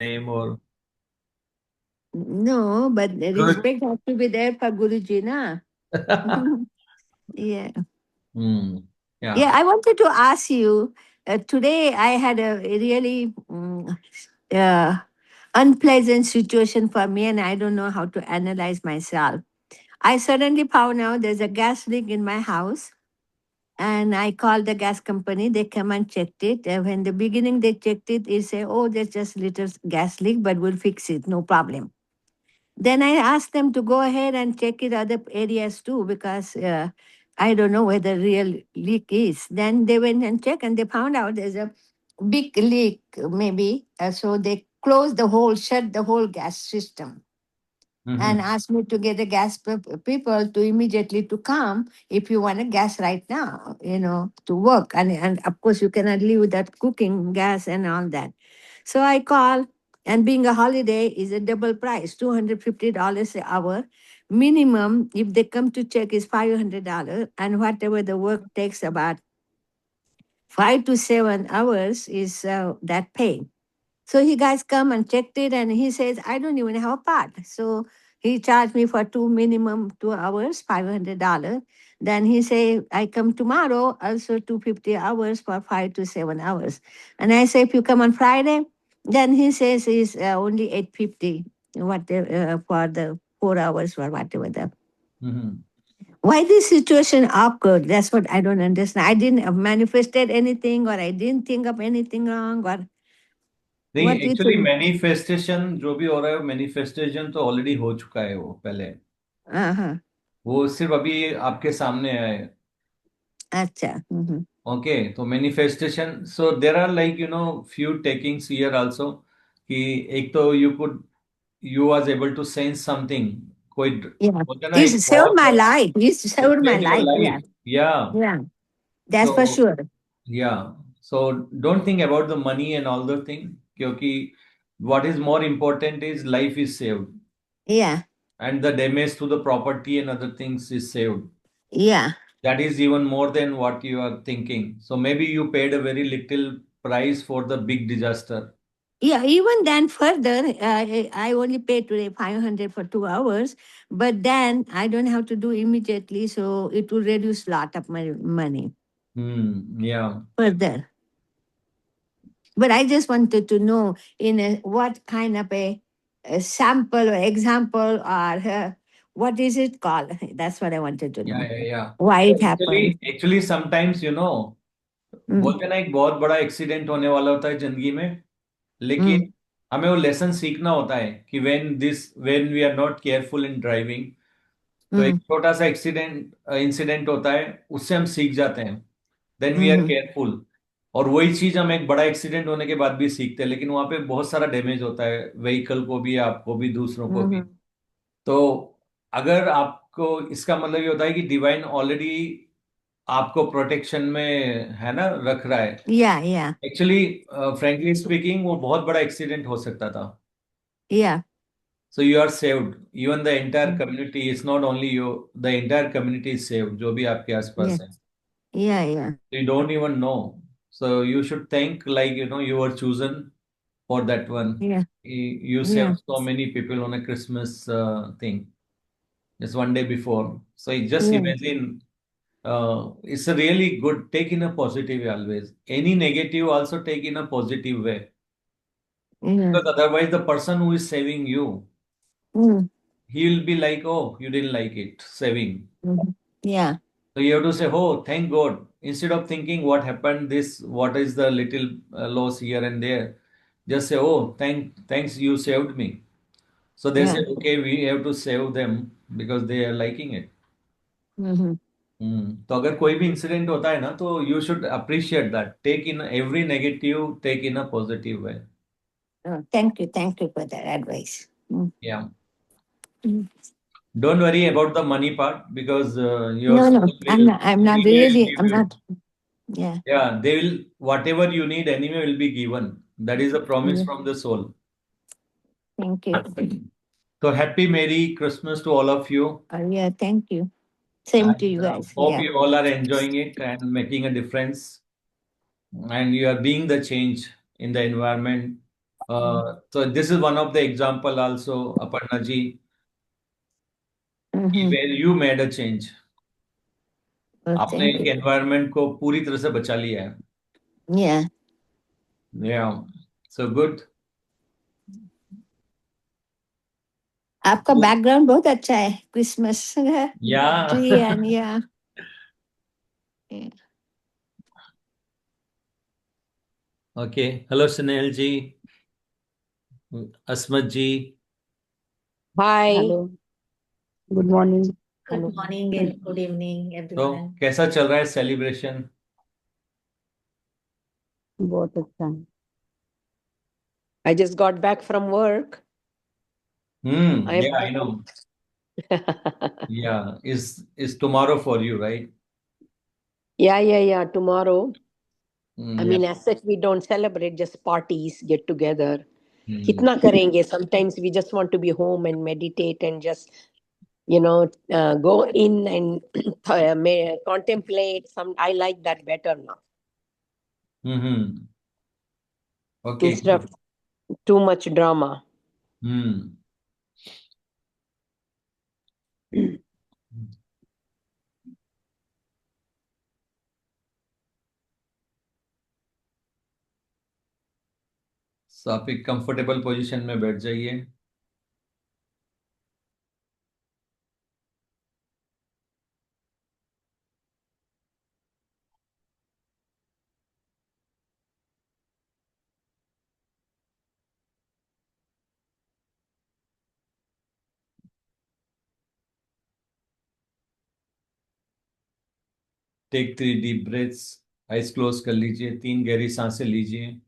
name or No, but the Guruji? respect has to be there for Guruji, na? Yeah. Hmm. Yeah. Yeah, I wanted to ask you, today I had a really uh, unpleasant situation for me, and I don't know how to analyze myself. I suddenly found out there's a gas leak in my house, and I called the gas company. They come and checked it. And when the beginning they checked it, they say, "Oh, there's just little gas leak, but we'll fix it, no problem." Then I asked them to go ahead and check it other areas too, because I don't know where the real leak is. Then they went and checked, and they found out there's a big leak, maybe. So they closed the whole, shut the whole gas system, and Mhm. asked me to get the gas people to immediately to come if you want a gas right now, to work. And of course, you cannot live without cooking gas and all that. So I called, and being a holiday is a double price, $250 an hour. Minimum, if they come to check, is $500, and whatever the work takes about 5 to 7 hours is that pay. So he guys come and checked it, and he says, I don't even have a part. So he charged me for two minimum 2 hours, $500. Then he say, I come tomorrow, also 250 hours for 5 to 7 hours. And I say, if you come on Friday, then he says is only 850 for the 4 hours or whatever the. Mhm. Why this situation awkward? That's what I don't understand. I didn't have manifested anything, or I didn't think of anything wrong, or नहीं what do you actually think? Manifestation जो भी हो रहा है manifestation तो already हो चुका है वो पहले Uh-huh. वो सिर्फ अभी आपके सामने आया है Acha. Mm-hmm. ओके तो manifestation so there are like few takings here also कि एक तो you was able to sense something कोई Yeah. होता है ना एक He's saved बहुत my बड़ा life. He's saved my save your life. Yeah. Life या Yeah. That's for so sure. Yeah. So don't think about the money and all the thing. क्योंकि what is more important is life is saved Yeah. and the damage to the property and other things is saved. Yeah. That is even more than what you are thinking. So maybe you paid a very little price for the big disaster. Yeah. Even then, further, I only paid today 500 for 2 hours, but then I don't have to do immediately. So it will reduce lot of my money Yeah. further. But I just wanted to know what kind of a sample or example, or what is it called? That's what I wanted to Yeah, know. yeah, yeah. Why So it happened. actually sometimes Mm, बोलते हैं ना एक बहुत बड़ा accident होने वाला होता है जिंदगी में mm, लेकिन हमें वो लेसन सीखना होता है कि when we are not careful in driving तो एक mm, छोटा सा एक्सीडेंट इंसिडेंट होता है उससे हम सीख जाते हैं then we are mm, careful और वही चीज हम एक बड़ा एक्सीडेंट होने के बाद भी सीखते हैं लेकिन वहां पे बहुत सारा डैमेज होता है व्हीकल को भी आपको भी दूसरों को भी mm. तो अगर आपको इसका मतलब ये होता है कि डिवाइन ऑलरेडी आपको प्रोटेक्शन में है ना रख रहा है Yeah, yeah, actually frankly speaking वो बहुत बड़ा एक्सीडेंट हो सकता था yeah. So you are saved even the entire Mm, community is not only you the entire community is saved जो भी आपके yeah, आसपास है yeah, yeah, you don't even know so you should think like you were chosen for that one yeah, you yeah, saved so many people on a Christmas thing just one day before so you just yeah, imagine it's a really good take in a positive way always any negative also take in a positive way yeah. because otherwise the person who is saving you Mm, he will be like oh you didn't like it saving mhm. Yeah. so you have to say oh thank god instead of thinking what happened this what is the little loss here and there just say oh thanks you saved me so they Yeah. say okay we have to save them because they are liking it Mm-hmm. तो अगर कोई भी incident होता है ना तो you should appreciate that take in every negative take in a positive way Oh, thank you. Thank you for that advice. Mm. या Mm. Don't worry about the money part because your No, no, soul will I'm not anyway really, give I'm you not. Yeah. yeah they will whatever you need anyway will be given that is a promise Yeah. from the soul Thank you. so happy merry christmas to all of you Yeah, thank you. Same to and you guys. hope Yeah. you all are enjoying it and making a difference and you are being the change in the environment So this is one of the example also, Aparna ji, Mm-hmm. where you made a change. Oh, आपने thank एक you. Environment को पूरी तरह से बचा लिया है. Yeah. Yeah, so good. आपका बैकग्राउंड बहुत अच्छा है, क्रिसमस Yeah. ट्री एंड या. Okay. Hello, Sunil ji, Asmat ji. Hi, hello, good morning. good hello. morning and good evening, तो everyone. कैसा चल रहा है सेलिब्रेशन? बहुत अच्छा है। I just got back from work. I am Yeah, I know. Yeah, is tomorrow for you, right? yeah. Tomorrow. I Yeah. mean, as such, we don't celebrate, just parties, get together. Hmm. Kitna karenge? Sometimes we just want to be home and meditate and just, go in and contemplate. I like that better now Hmm. Okay, instead good. of too much drama. Hmm. So आप एक comfortable position में बैठ जाइए. Take 3 deep breaths. Eyes close कर लीजिए. 3 गहरी सांसें लीजिए.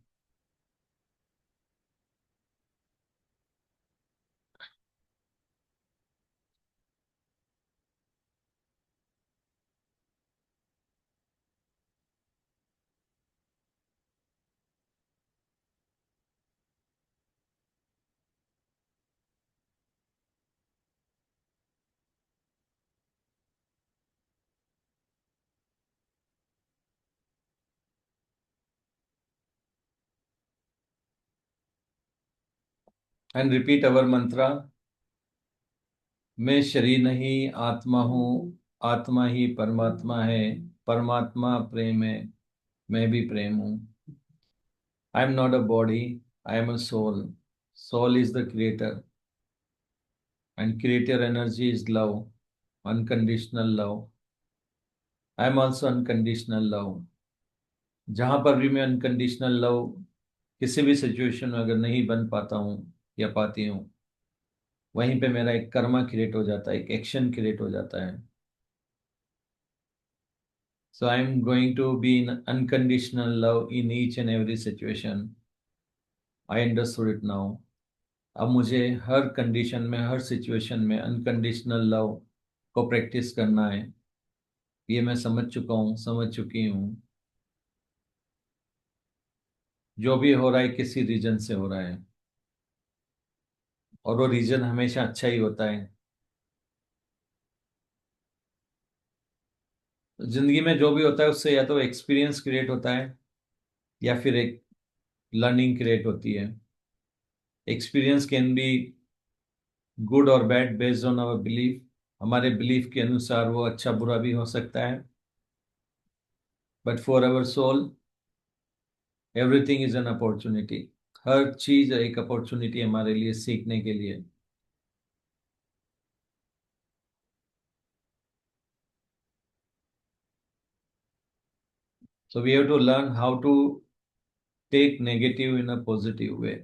And repeat our mantra. मैं शरीर नहीं, आत्मा हूँ. आत्मा ही परमात्मा है. परमात्मा प्रेम है. मैं भी प्रेम हूँ. I am not a body. I am a soul. Soul is the creator. And creator energy is love. Unconditional love. I am also unconditional love. जहां पर भी मैं अनकंडीशनल लव किसी भी सिचुएशन में अगर नहीं बन पाता हूँ या पाती हूँ, वहीं पे मेरा एक कर्मा क्रिएट हो जाता है, एक एक्शन क्रिएट हो जाता है. So I'm going to be in unconditional love in each and every situation. I understood it now. अब मुझे हर कंडीशन में, हर सिचुएशन में अनकंडीशनल लव को प्रैक्टिस करना है. ये मैं समझ चुका हूँ, समझ चुकी हूँ. जो भी हो रहा है किसी रीजन से हो रहा है, और वो रीजन हमेशा अच्छा ही होता है. जिंदगी में जो भी होता है उससे या तो एक्सपीरियंस क्रिएट होता है या फिर एक लर्निंग क्रिएट होती है. एक्सपीरियंस कैन बी गुड और bad based on our belief. हमारे बिलीफ के अनुसार वो अच्छा बुरा भी हो सकता है. But for our soul everything is an opportunity. हर चीज एक अपॉर्चुनिटी हमारे लिए सीखने के लिए. So we have to learn how to take negative in a positive way.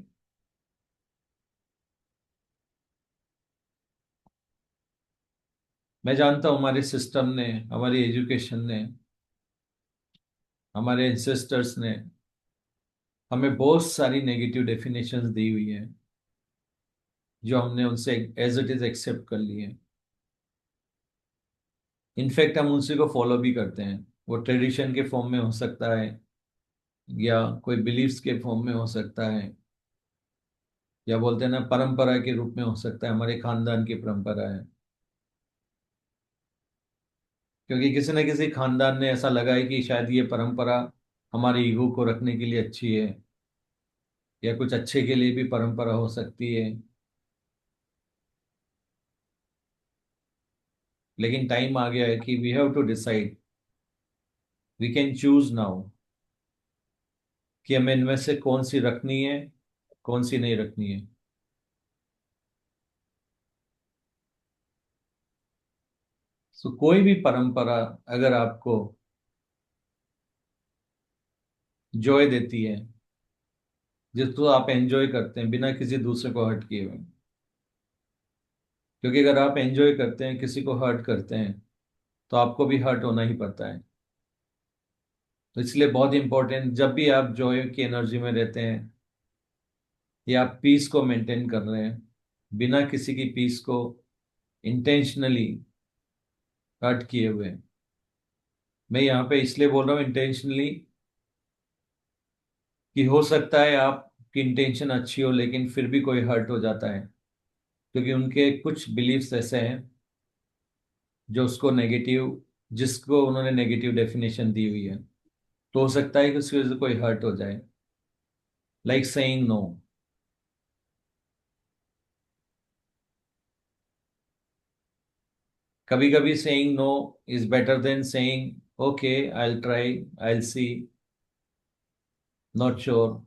मैं जानता हूँ हमारे सिस्टम ने, हमारी एजुकेशन ने, हमारे एंसेस्टर्स ने हमें बहुत सारी नेगेटिव डेफिनेशंस दी हुई है, जो हमने उनसे एज इट इज एक्सेप्ट कर ली है. इनफैक्ट हम उसी को फॉलो भी करते हैं. वो ट्रेडिशन के फॉर्म में हो सकता है, या कोई बिलीफ्स के फॉर्म में हो सकता है, या बोलते हैं ना परंपरा के रूप में हो सकता है. हमारे खानदान की परंपरा है, क्योंकि किसी न किसी खानदान ने ऐसा लगा है कि शायद ये परंपरा हमारे ईगो को रखने के लिए अच्छी है, या कुछ अच्छे के लिए भी परंपरा हो सकती है, लेकिन टाइम आ गया है कि we have to decide, we can choose now कि हमें इनमें से कौन सी रखनी है, कौन सी नहीं रखनी है। सो कोई भी परंपरा अगर आपको जॉय देती है, जिसको आप एंजॉय करते हैं बिना किसी दूसरे को हर्ट किए हुए, क्योंकि अगर आप एंजॉय करते हैं किसी को हर्ट करते हैं तो आपको भी हर्ट होना ही पड़ता है। तो इसलिए बहुत इंपॉर्टेंट, जब भी आप जॉय की एनर्जी में रहते हैं या आप पीस को मेंटेन कर रहे हैं, बिना किसी की पीस को इंटेंशनली हर्ट किए हुए, मैं यहाँ पे इसलिए बोल रहा हूँ इंटेंशनली कि हो सकता है आपकी इंटेंशन अच्छी हो लेकिन फिर भी कोई हर्ट हो जाता है, क्योंकि उनके कुछ बिलीफ्स ऐसे हैं जो उसको नेगेटिव, जिसको उन्होंने नेगेटिव डेफिनेशन दी हुई है, तो हो सकता है कि उसकी वजह से कोई हर्ट हो जाए। लाइक सेइंग नो, कभी कभी saying no is better than saying okay, I will try, I will see, not sure,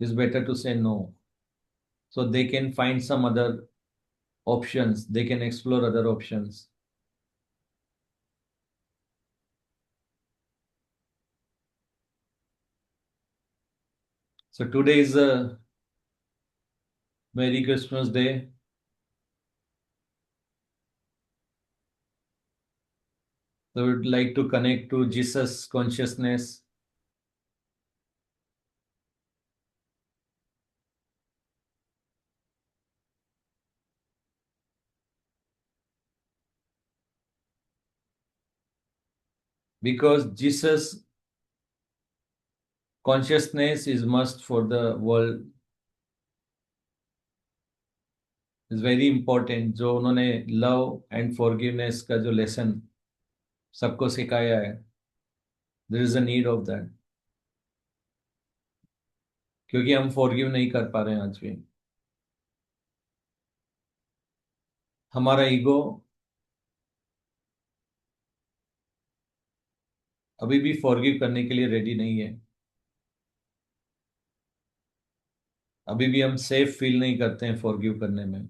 is better to say no, so they can find some other options, they can explore other options. So today is a Merry Christmas Day. So I would like to connect to Jesus consciousness. Because Jesus consciousness is must for the world, is very important। जो उन्होंने love and forgiveness का जो lesson सबको सिखाया है, there is a need of that, क्योंकि हम forgive नहीं कर पा रहे हैं आज भी। हमारा ईगो अभी भी फॉरगिव करने के लिए रेडी नहीं है, अभी भी हम सेफ फील नहीं करते हैं फॉरगिव करने में,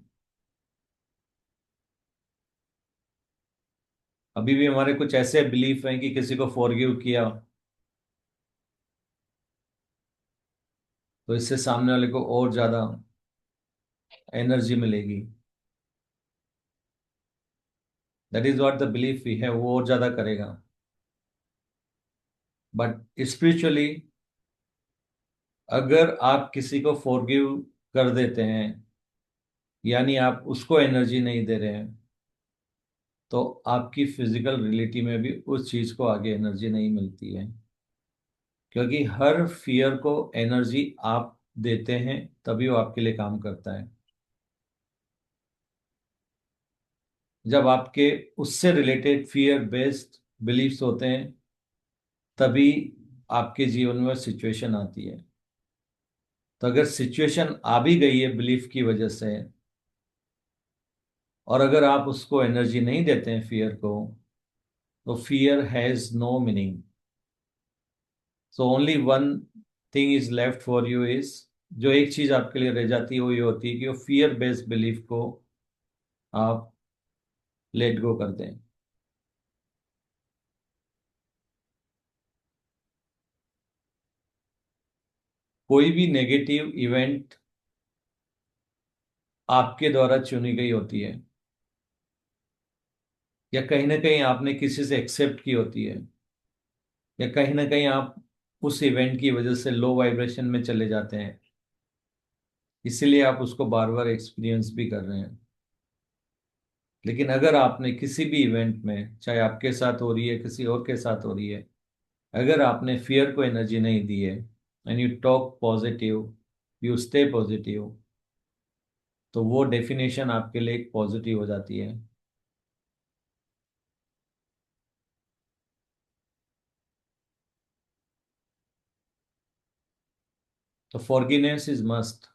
अभी भी हमारे कुछ ऐसे बिलीफ हैं कि किसी को फॉरगिव किया तो इससे सामने वाले को और ज्यादा एनर्जी मिलेगी। That is what the belief we है, वो और ज्यादा करेगा। बट स्पिरिचुअली अगर आप किसी को फॉरगिव कर देते हैं, यानी आप उसको एनर्जी नहीं दे रहे हैं, तो आपकी फिजिकल रियलिटी में भी उस चीज को आगे एनर्जी नहीं मिलती है, क्योंकि हर फियर को एनर्जी आप देते हैं तभी वो आपके लिए काम करता है। जब आपके उससे रिलेटेड फियर बेस्ड बिलीफ्स होते हैं तभी आपके जीवन में सिचुएशन आती है। तो अगर सिचुएशन आ भी गई है बिलीफ की वजह से, और अगर आप उसको एनर्जी नहीं देते हैं फियर को, तो fear has no meaning. So only one thing is left for you is, जो एक चीज आपके लिए रह जाती है वो ये होती है कि वो फियर बेस्ड बिलीफ को आप लेट गो कर दें। कोई भी नेगेटिव इवेंट आपके द्वारा चुनी गई होती है, या कहीं ना कहीं आपने किसी से एक्सेप्ट की होती है, या कहीं ना कहीं आप उस इवेंट की वजह से लो वाइब्रेशन में चले जाते हैं, इसीलिए आप उसको बार बार एक्सपीरियंस भी कर रहे हैं। लेकिन अगर आपने किसी भी इवेंट में, चाहे आपके साथ हो रही है किसी और के साथ हो रही है, अगर आपने फियर को एनर्जी नहीं दी है and you talk positive, you stay positive, तो वो डेफिनेशन आपके लिए एक पॉजिटिव हो जाती है। तो forgiveness is must,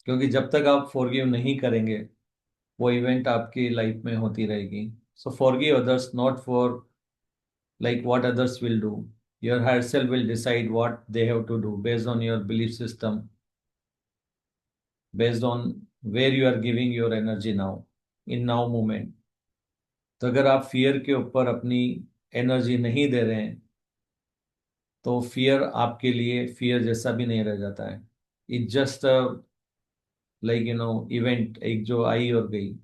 क्योंकि जब तक आप फॉरगिव नहीं करेंगे वो इवेंट आपकी लाइफ में होती रहेगी. So forgive others not for like what others will do. Your higher self will decide what they have to do based on your belief system, based on where you are giving your energy now, in now moment. तो अगर आप fear के ऊपर अपनी energy नहीं दे रहे हैं तो फियर आपके लिए फियर जैसा भी नहीं रह जाता है. इट जस्ट लाइक इवेंट एक जो आई और गई.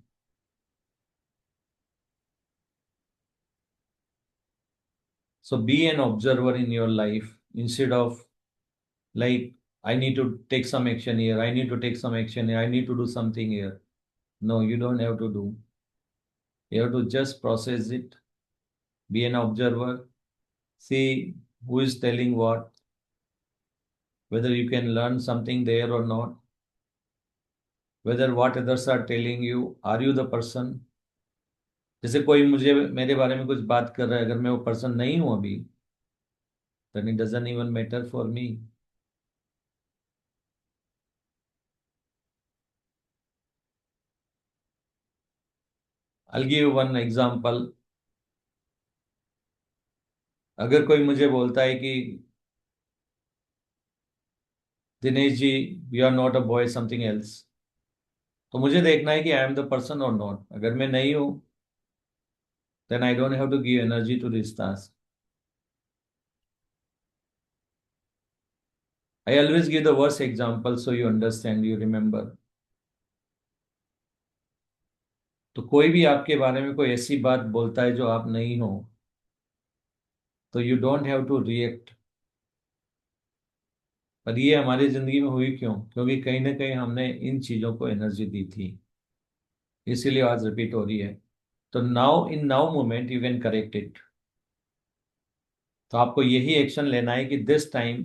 So be an observer in your life instead of like, I need to take some action here, I need to take some action here, I need to do something here. No, you don't have to do. You have to just process it, be an observer, see who is telling what, whether you can learn something there or not, whether what others are telling you, are you the person? जैसे कोई मुझे मेरे बारे में कुछ बात कर रहा है, अगर मैं वो पर्सन नहीं हूं अभी, then it doesn't even matter for me. I'll give you one example. अगर कोई मुझे बोलता है कि Dinesh ji you are not a boy something else, तो मुझे देखना है कि आई एम द पर्सन और नॉट. अगर मैं नहीं हूं then I don't have to give energy to this task. I always give the worst example so you understand, you remember. तो कोई भी आपके बारे में कोई ऐसी बात बोलता है जो आप नहीं हो, तो you don't have to react. पर ये हमारी जिंदगी में हुई क्यों? क्योंकि कहीं ना कहीं हमने इन चीजों को एनर्जी दी थी, इसीलिए आज रिपीट हो रही है. तो now in now moment you can correct it. तो आपको यही एक्शन लेना है कि this time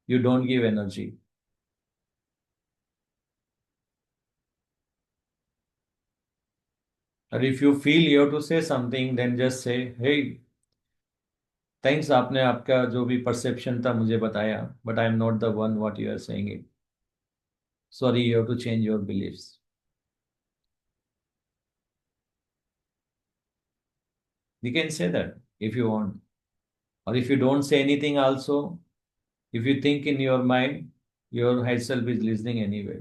you don't give energy. और if you feel you have to say something then just say hey thanks, आपने आपका जो भी परसेप्शन था मुझे बताया, but I am not the one what you are saying it. Sorry, you have to change your believes. You can say that if you want. Or if you don't say anything also, if you think in your mind, your higher self is listening anyway.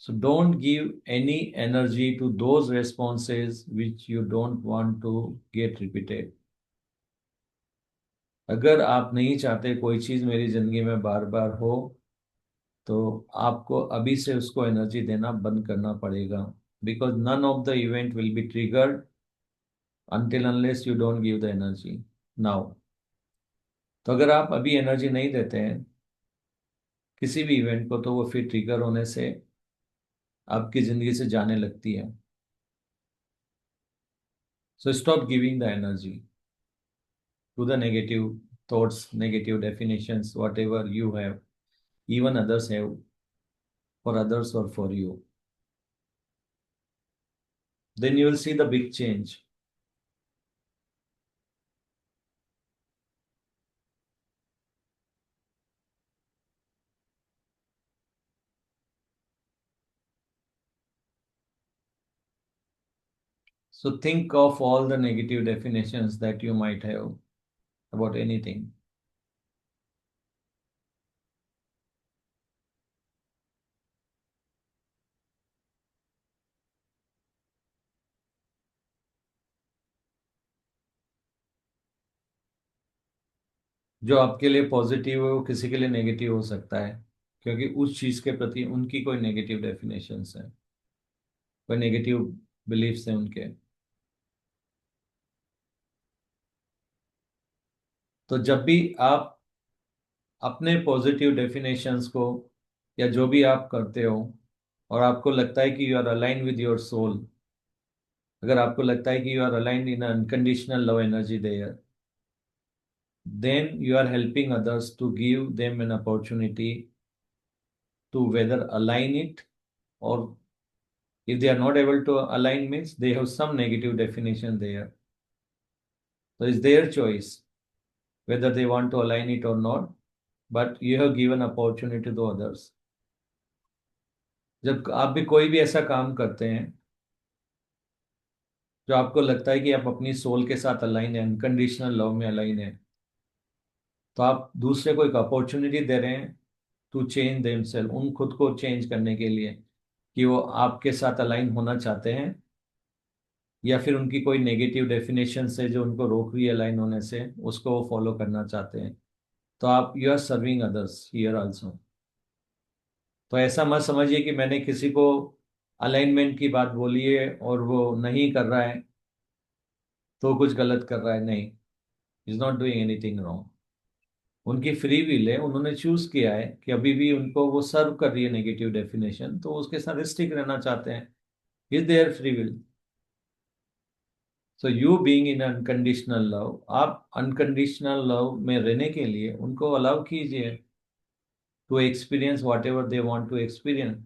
So don't give any energy to those responses which you don't want to get repeated. अगर आप नहीं चाहते कोई चीज मेरी जिंदगी में बार बार हो, तो आपको अभी से उसको एनर्जी देना बंद करना पड़ेगा. Because none of the event will be triggered until unless you don't give the energy now. तो अगर आप अभी एनर्जी नहीं देते हैं किसी भी इवेंट को, तो वो फिर ट्रिगर होने से आपकी जिंदगी से जाने लगती है. So stop giving the energy to the negative thoughts, negative definitions, whatever you have, even others have, for others और for you. Then you will see the big change. So think of all the negative definitions that you might have about anything. जो आपके लिए positive है वो किसी के लिए negative हो सकता है, क्योंकि उस चीज के प्रति उनकी कोई नेगेटिव डेफिनेशंस है, कोई नेगेटिव बिलीफ्स हैं उनके. तो जब भी आप अपने पॉजिटिव डेफिनेशंस को या जो भी आप करते हो और आपको लगता है कि you are align with your soul, अगर आपको लगता है कि you are align in unconditional love energy there, then you are helping others to give them an opportunity to whether align it, or if they are not able to align means they have some negative definition there. So it's their choice whether they want to align it or not, but you have given opportunity to others. जब आप भी कोई भी ऐसा काम करते हैं जो आपको लगता है कि आप अपनी सोल के साथ अलाइन है, अनकंडीशनल लव में अलाइन है, तो आप दूसरे को एक अपॉर्चुनिटी दे रहे हैं टू चेंज देमसेल्फ, उन खुद को चेंज करने के लिए, कि वो आपके साथ अलाइन होना चाहते हैं, या फिर उनकी कोई नेगेटिव डेफिनेशन से जो उनको रोक रही है अलाइन होने से, उसको वो फॉलो करना चाहते हैं। तो आप you are serving others here also. तो ऐसा मत समझिए कि मैंने किसी को अलाइनमेंट की बात बोली है और वो नहीं कर रहा है तो कुछ गलत कर रहा है। नहीं, is not doing anything wrong. उनकी फ्री विल है, उन्होंने चूज किया है कि अभी भी उनको वो सर्व कर रही है नेगेटिव डेफिनेशन, तो उसके साथ स्टिक रहना चाहते हैं। Is there free will. So you being in unconditional love, आप अनकंडीशनल लव में रहने के लिए उनको अलाउ कीजिए to experience whatever they want to experience.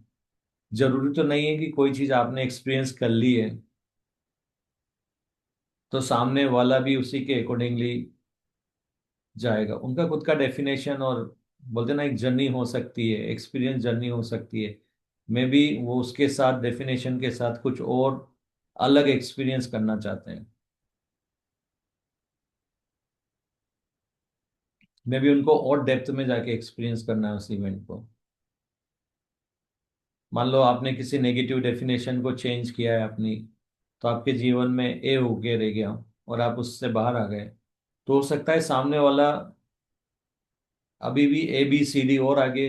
जरूरी तो नहीं है कि कोई चीज आपने एक्सपीरियंस कर ली है तो सामने वाला भी उसी के अकॉर्डिंगली जाएगा। उनका खुद का डेफिनेशन, और बोलते ना एक जर्नी हो सकती है, एक्सपीरियंस जर्नी हो सकती है। मे बी वो उसके साथ डेफिनेशन के साथ कुछ और अलग एक्सपीरियंस करना चाहते हैं। मे बी उनको और डेप्थ में जाके एक्सपीरियंस करना है उस इवेंट को। मान लो आपने किसी नेगेटिव डेफिनेशन को चेंज किया है अपनी, तो आपके जीवन में ए होके रह गया और आप उससे बाहर आ गए, तो हो सकता है सामने वाला अभी भी ए बी सी डी और आगे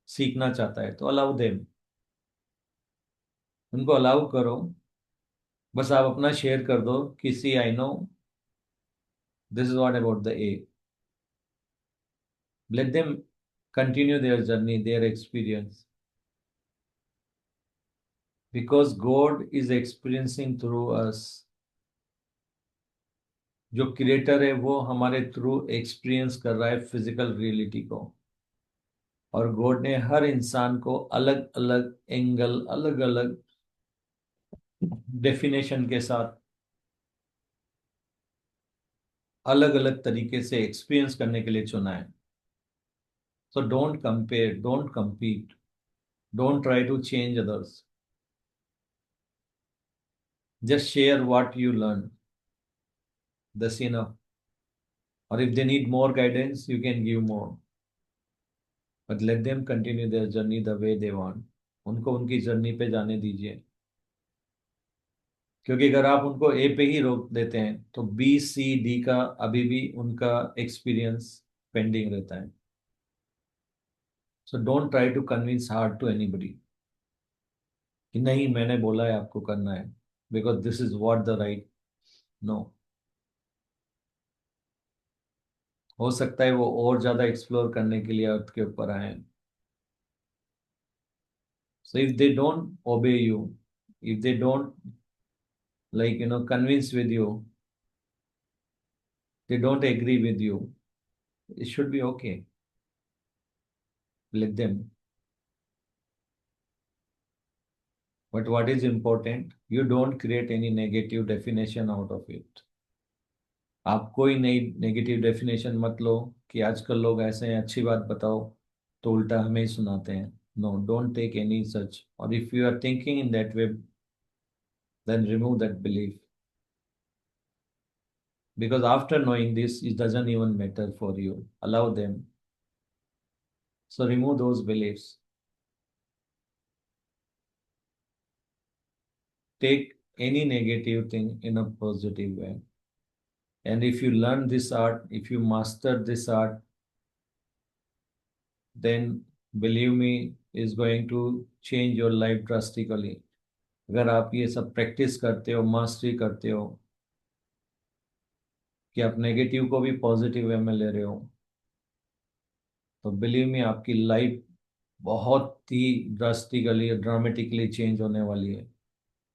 सीखना चाहता है, तो अलाउ देम, उनको अलाउ करो। बस आप अपना शेयर कर दो कि see I know this is what about the a, let them continue their journey, their experience, because God is experiencing through us. जो क्रिएटर है वो हमारे थ्रू एक्सपीरियंस कर रहा है फिजिकल रियलिटी को। और गॉड ने हर इंसान को अलग अलग एंगल, अलग अलग डेफिनेशन के साथ, अलग अलग तरीके से एक्सपीरियंस करने के लिए चुना है। So don't compare, don't compete, don't try to change others. Just share what you learn. That's enough. Or if they need more guidance, you can give more. But let them continue their journey the way they want. उनको उनकी journey पे जाने दीजिए। क्योंकि अगर आप उनको ए पे ही रोक देते हैं तो बी सी डी का अभी भी उनका एक्सपीरियंस पेंडिंग रहता है। So don't try to convince hard to anybody कि नहीं मैंने बोला है आपको करना है, because this is what the right. No, हो सकता है वो और ज्यादा एक्सप्लोर करने के लिए अर्थ के ऊपर आए। सो इफ दे डोंट ओबे you, if they don't convince with you, they don't agree with you, it should be okay, let them. But what is important, you don't create any negative definition out of it. आप कोई नई negative definition मत लो कि आजकल लोग ऐसे हैं, अच्छी बात बताओ तो उल्टा हमें ही सुनाते हैं। No, don't take any such, और if you are thinking in that way, then remove that belief, because after knowing this it doesn't even matter for you. Allow them. So remove those beliefs. Take any negative thing in a positive way. And if you learn this art, if you master this art, then believe me, is going to change your life drastically. अगर आप ये सब practice करते हो, mastery करते हो, कि आप नेगेटिव को भी पॉजिटिव वे में ले रहे हो, तो बिलीव मी आपकी लाइफ बहुत ही ड्रास्टिकली, ड्रामेटिकली चेंज होने वाली है।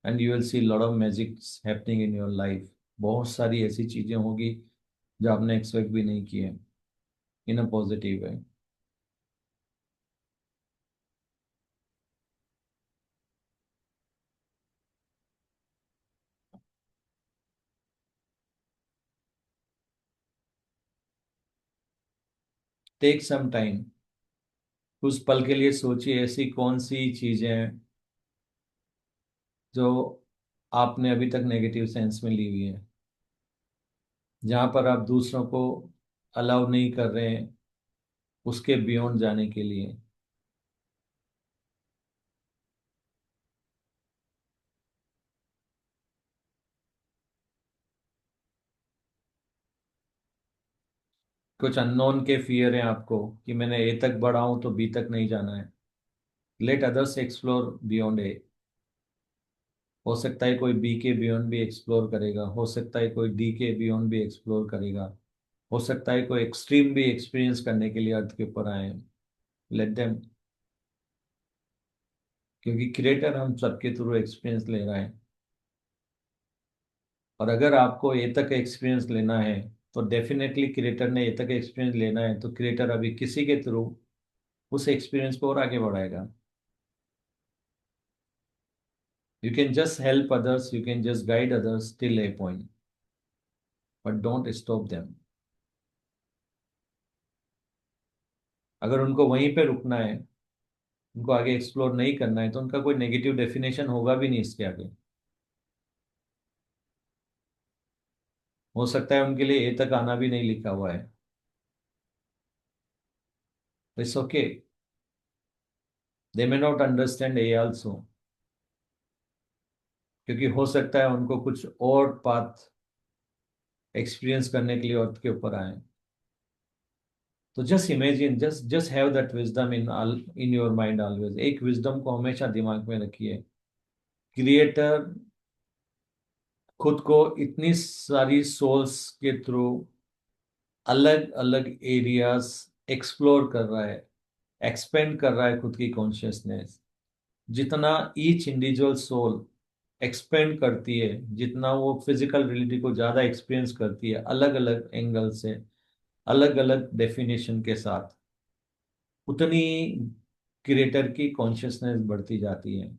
And you will see lot of magics happening in your life. बहुत सारी ऐसी चीजें होगी जो आपने एक्सपेक्ट भी नहीं किए, in a positive way. Take some time, उस पल के लिए सोचिए ऐसी कौन सी चीजें हैं जो आपने अभी तक नेगेटिव सेंस में ली हुई है, जहां पर आप दूसरों को अलाउ नहीं कर रहे हैं उसके बियॉन्ड जाने के लिए। कुछ अननोन के फियर हैं आपको कि मैंने ए तक बढ़ा हूं तो बी तक नहीं जाना है। लेट अदर्स एक्सप्लोर बियॉन्ड ए। हो सकता है कोई बी के बियॉन्ड भी एक्सप्लोर करेगा, हो सकता है कोई डी के बियॉन्ड भी एक्सप्लोर करेगा, हो सकता है कोई एक्सट्रीम भी एक्सपीरियंस करने के लिए अर्थ के ऊपर आए हैं। लेट देम, क्योंकि क्रिएटर हम सबके थ्रू एक्सपीरियंस ले रहा है। और अगर आपको ए तक एक्सपीरियंस लेना है तो डेफिनेटली क्रिएटर ने ए तक एक्सपीरियंस लेना है, तो क्रिएटर अभी किसी के थ्रू उस एक्सपीरियंस को और आगे बढ़ाएगा। You can just help others, you can just guide others till a point, but don't stop them. अगर उनको वहीं पे रुकना है, उनको आगे एक्सप्लोर नहीं करना है, तो उनका कोई नेगेटिव डेफिनेशन होगा भी नहीं इसके आगे। हो सकता है उनके लिए ए तक आना भी नहीं लिखा हुआ है, it's okay. They may not understand A also, क्योंकि हो सकता है उनको कुछ और पाथ एक्सपीरियंस करने के लिए अर्थ के ऊपर आए। तो just imagine, just have that wisdom in your mind always. एक विजडम को हमेशा दिमाग में रखिए। क्रिएटर खुद को इतनी सारी सोल्स के थ्रू अलग अलग एरियाज एक्सप्लोर कर रहा है, एक्सपेंड कर रहा है खुद की कॉन्शियसनेस। जितना ईच इंडिविजुअल सोल एक्सपेंड करती है, जितना वो फिजिकल रियलिटी को ज़्यादा एक्सपीरियंस करती है अलग अलग एंगल से, अलग अलग डेफिनेशन के साथ, उतनी क्रिएटर की कॉन्शियसनेस बढ़ती जाती है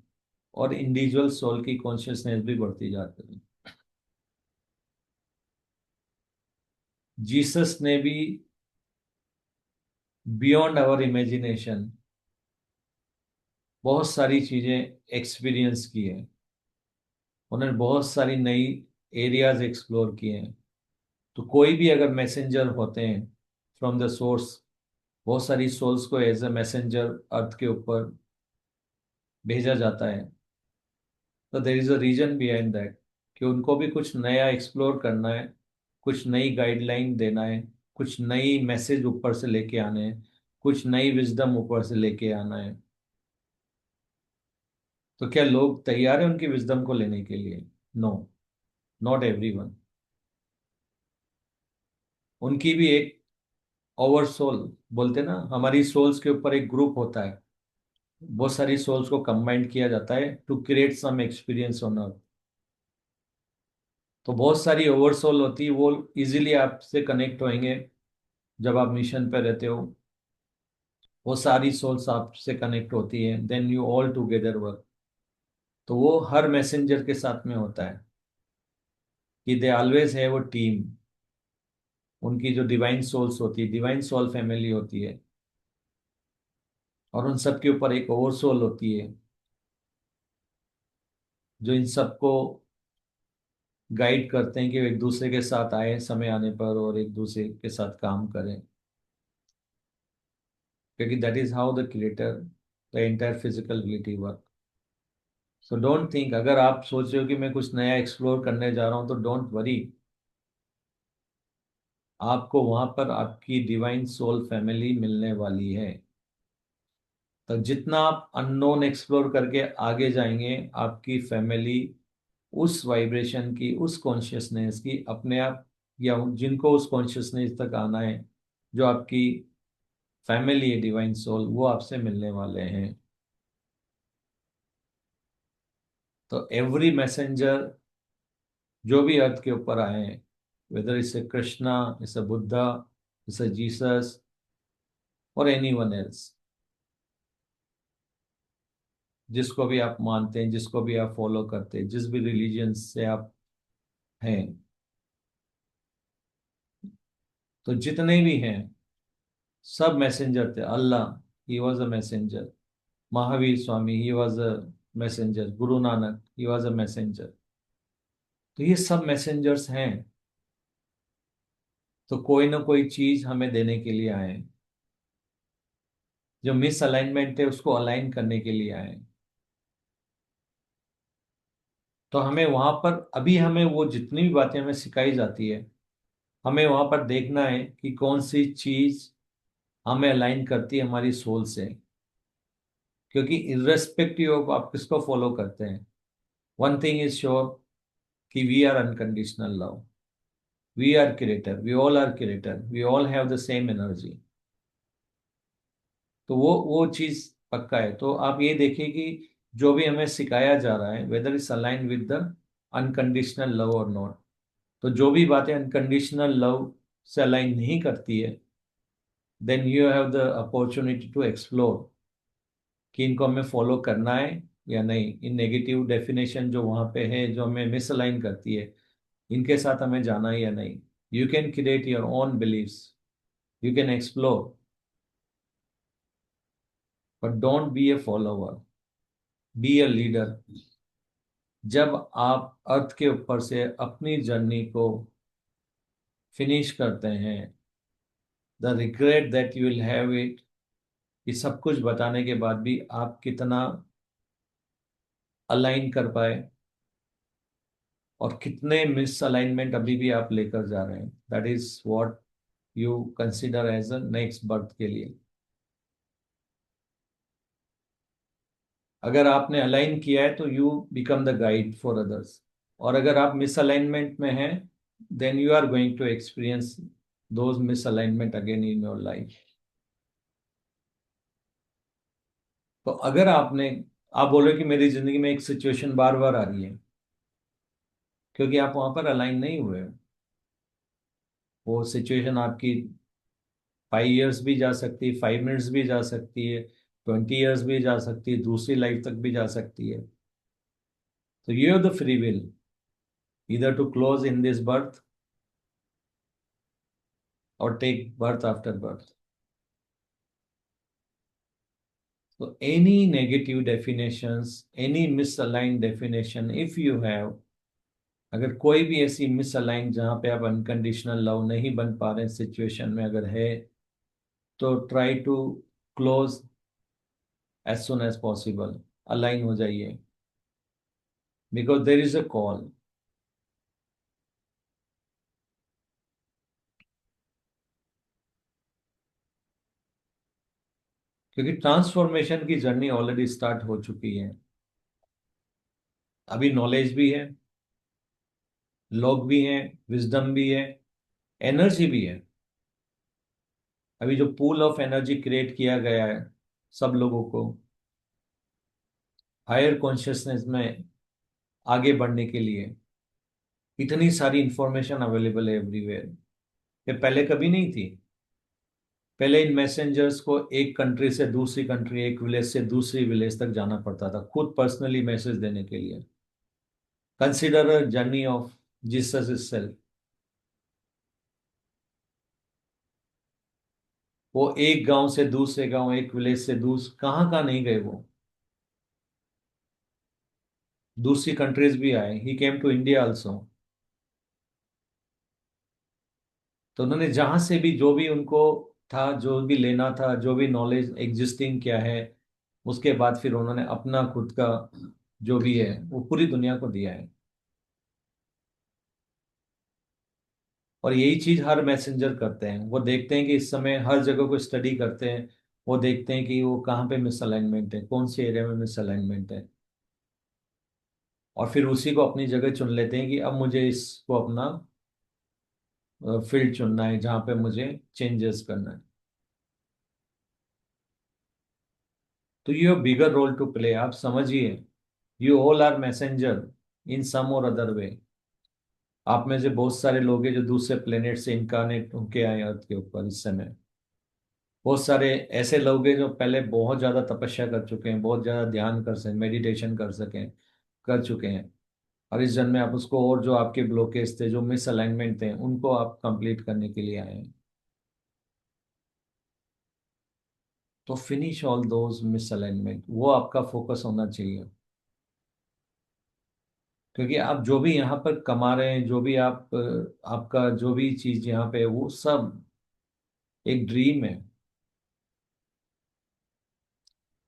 और इंडिविजुअल सोल की कॉन्शियसनेस भी बढ़ती जाती है। जीसस ने भी बियॉन्ड आवर इमेजिनेशन बहुत सारी चीजें एक्सपीरियंस की है। उन्होंने बहुत सारी नई एरियाज एक्सप्लोर किए हैं। तो कोई भी अगर मैसेंजर होते हैं फ्रॉम द सोर्स, बहुत सारी सोल्स को एज अ मैसेंजर अर्थ के ऊपर भेजा जाता है, तो there is a reason behind that कि उनको भी कुछ नया एक्सप्लोर करना है, कुछ नई गाइडलाइन देना है, कुछ नई मैसेज ऊपर से लेके आने हैं, कुछ नई विजडम ऊपर से लेके आना है। तो क्या लोग तैयार हैं उनकी विजडम को लेने के लिए? No, not everyone. उनकी भी एक ओवर सोल, बोलते ना, हमारी सोल्स के ऊपर एक ग्रुप होता है, बहुत सारी सोल्स को कंबाइंड किया जाता है to create some experience on earth. तो बहुत सारी ओवर सोल होती है, वो इजीली आपसे कनेक्ट होंगे जब आप मिशन पे रहते हो। वो सारी सोल्स आपसे कनेक्ट होती है, then you all together work. तो वो हर मैसेंजर के साथ में होता है कि दे ऑलवेज है वो टीम। उनकी जो डिवाइन सोल्स होती है, डिवाइन सोल फैमिली होती है, और उन सब के ऊपर एक ओवर सोल होती है जो इन सबको गाइड करते हैं कि वो एक दूसरे के साथ आए समय आने पर और एक दूसरे के साथ काम करें, क्योंकि that is how the creator the entire physical reality work. So don't think, अगर आप सोच रहे हो कि मैं कुछ नया एक्सप्लोर करने जा रहा हूं, तो डोंट वरी। आपको वहां पर आपकी डिवाइन सोल फैमिली मिलने वाली है। तो जितना आप अननोन एक्सप्लोर करके आगे जाएंगे, आपकी फैमिली उस वाइब्रेशन की, उस कॉन्शियसनेस की अपने आप, या जिनको उस कॉन्शियसनेस तक आना है, जो आपकी फैमिली है डिवाइन सोल, वो आपसे मिलने वाले हैं। तो एवरी मैसेंजर जो भी अर्थ के ऊपर आए हैं, whether it's a Krishna, it's a Buddha, it's a Jesus और एनी वन एल्स, जिसको भी आप मानते हैं, जिसको भी आप फॉलो करते हैं, जिस भी रिलीजन से आप हैं, तो जितने भी हैं सब मैसेंजर थे। Allah, he was a messenger. Mahavir Swami, he was a messenger. Guru Nanak, he was a messenger. तो ये सब मैसेंजर्स हैं। तो कोई ना कोई चीज हमें देने के लिए आए हैं। जो मिस अलाइनमेंट है उसको अलाइन करने के लिए आए हैं। तो हमें वहां पर, अभी हमें वो जितनी भी बातें हमें सिखाई जाती है, हमें वहां पर देखना है कि कौन सी चीज हमें अलाइन करती है हमारी सोल से। क्योंकि इर्रेस्पेक्टिव ऑफ आप किसको फॉलो करते हैं, वन थिंग इज श्योर कि we are unconditional love. We are creator, we all are creator, we all have the same energy. तो वो चीज पक्का है। तो आप ये देखिए कि जो भी हमें सिखाया जा रहा है, whether is align with the unconditional love और नॉट। तो जो भी बातें अनकंडीशनल लव से अलाइन नहीं करती है, then you have the opportunity to explore कि इनको हमें फॉलो करना है या नहीं। इन नेगेटिव डेफिनेशन जो वहां पे है, जो हमें मिसअलाइन करती है, इनके साथ हमें जाना है या नहीं। You can create your own believes, you can explore, but don't be a follower, be a leader. जब आप अर्थ के ऊपर से अपनी जर्नी को फिनिश करते हैं, the regret that you will have it, कि सब कुछ बताने के बाद भी आप कितना अलाइन कर पाए और कितने मिस अलाइनमेंट अभी भी आप लेकर जा रहे हैं। That is what you consider as a next birth के लिए। अगर आपने अलाइन किया है तो you become the guide for others. और अगर आप मिस अलाइनमेंट में हैं, then you are going to experience those misalignment again in your life. तो अगर आप बोलो कि मेरी जिंदगी में एक सिचुएशन बार बार आ रही है, क्योंकि आप वहां पर अलाइन नहीं हुए हो। वो सिचुएशन आपकी 5 years भी जा सकती है, 5 minutes भी जा सकती है, 20 years भी जा सकती है, दूसरी लाइफ तक भी जा सकती है। तो you have the free will, either to close in this birth or take birth after birth. So any negative definitions, any misaligned definition, if you have, अगर कोई भी ऐसी मिसअलाइन जहां पे आप अनकंडीशनल लव नहीं बन पा रहे सिचुएशन में अगर है, तो try to close as soon as possible, align हो जाइए, because there is a call. क्योंकि ट्रांसफॉर्मेशन की जर्नी ऑलरेडी स्टार्ट हो चुकी है। अभी नॉलेज भी है, लोग भी हैं, विजडम भी है, एनर्जी भी है। अभी जो पूल ऑफ एनर्जी क्रिएट किया गया है सब लोगों को हायर कॉन्शियसनेस में आगे बढ़ने के लिए, इतनी सारी इंफॉर्मेशन अवेलेबल है एवरीवेयर, ये पहले कभी नहीं थी। पहले इन मैसेंजर्स को एक कंट्री से दूसरी कंट्री, एक विलेज से दूसरी विलेज तक जाना पड़ता था खुद पर्सनली मैसेज देने के लिए। Consider a journey of Jesus itself। वो एक गांव से दूसरे गांव, एक विलेज से कहाँ कहाँ नहीं गए वो, दूसरी कंट्रीज भी आए। ही केम टू इंडिया आल्सो। तो उन्होंने जहां से भी जो भी उनको था, जो भी लेना था, जो भी नॉलेज एग्जिस्टिंग क्या है, उसके बाद फिर उन्होंने अपना खुद का जो भी है वो पूरी दुनिया को दिया है। और यही चीज हर मैसेंजर करते हैं। वो देखते हैं कि इस समय हर जगह को स्टडी करते हैं, वो देखते हैं कि वो कहाँ पे मिसअलाइनमेंट है, कौन सी एरिया में मिसअलाइनमेंट है, और फिर उसी को अपनी जगह चुन लेते हैं कि अब मुझे इसको अपना फील्ड चुनना है जहाँ पे मुझे चेंजेस करना है। तो you have bigger role to play. आप समझिए, you all are messenger in some और अदर वे। आप में से बहुत सारे लोग हैं जो दूसरे प्लेनेट से इनकारनेट होके आए अर्थ के ऊपर इस समय। बहुत सारे ऐसे लोग हैं जो पहले बहुत ज्यादा तपस्या कर चुके हैं, बहुत ज्यादा ध्यान कर सकें, मेडिटेशन कर चुके हैं। और इस जन्म में आप उसको, और जो आपके ब्लॉकेज थे, जो मिसअलाइनमेंट थे, उनको आप कंप्लीट करने के लिए आए हैं। तो फिनिश ऑल दोज मिसअलाइनमेंट, वो आपका फोकस होना चाहिए। क्योंकि आप जो भी यहाँ पर कमा रहे हैं, जो भी आप आपका जो भी चीज यहाँ पे है, वो सब एक ड्रीम है,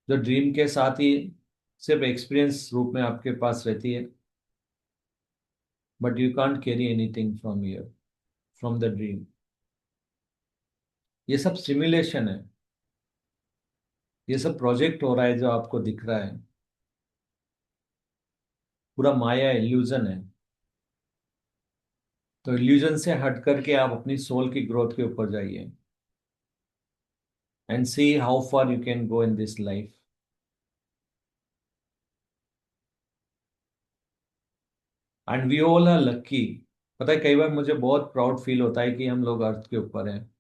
जो ड्रीम के साथ ही सिर्फ एक्सपीरियंस रूप में आपके पास रहती है, but you can't carry anything from here, from the dream. ये सब सिमुलेशन है, ये सब प्रोजेक्ट हो रहा है जो आपको दिख रहा है, पूरा माया इल्यूजन है। तो इल्यूजन से हट करके आप अपनी सोल की ग्रोथ के ऊपर जाइए and see how far you can go in this life. And we all are lucky. पता है, कई बार मुझे बहुत प्राउड फील होता है कि हम लोग अर्थ के ऊपर हैं,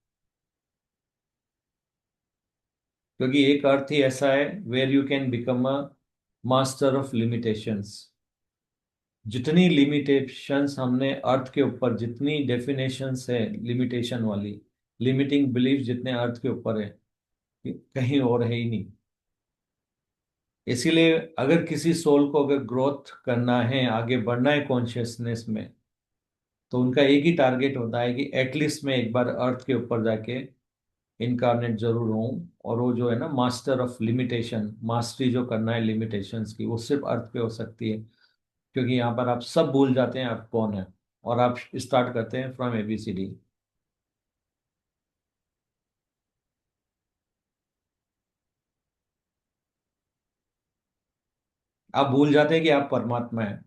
क्योंकि एक अर्थ ही ऐसा है where you can become a master of limitations. जितनी लिमिटेशंस हमने अर्थ के ऊपर, जितनी डेफिनेशंस है लिमिटेशन वाली, लिमिटिंग बिलीफ जितने अर्थ के ऊपर है, कहीं और है ही नहीं। इसीलिए अगर किसी सोल को अगर ग्रोथ करना है, आगे बढ़ना है कॉन्शियसनेस में, तो उनका एक ही टारगेट होता है कि एटलीस्ट मैं एक बार अर्थ के ऊपर जाके इनकारनेट जरूर हूँ। और वो जो है ना मास्टर ऑफ लिमिटेशन, मास्टरी जो करना है लिमिटेशंस की, वो सिर्फ अर्थ पे हो सकती है। क्योंकि यहाँ पर आप सब भूल जाते हैं आप कौन है, और आप स्टार्ट करते हैं फ्रॉम ABCD। आप भूल जाते हैं कि आप परमात्मा है।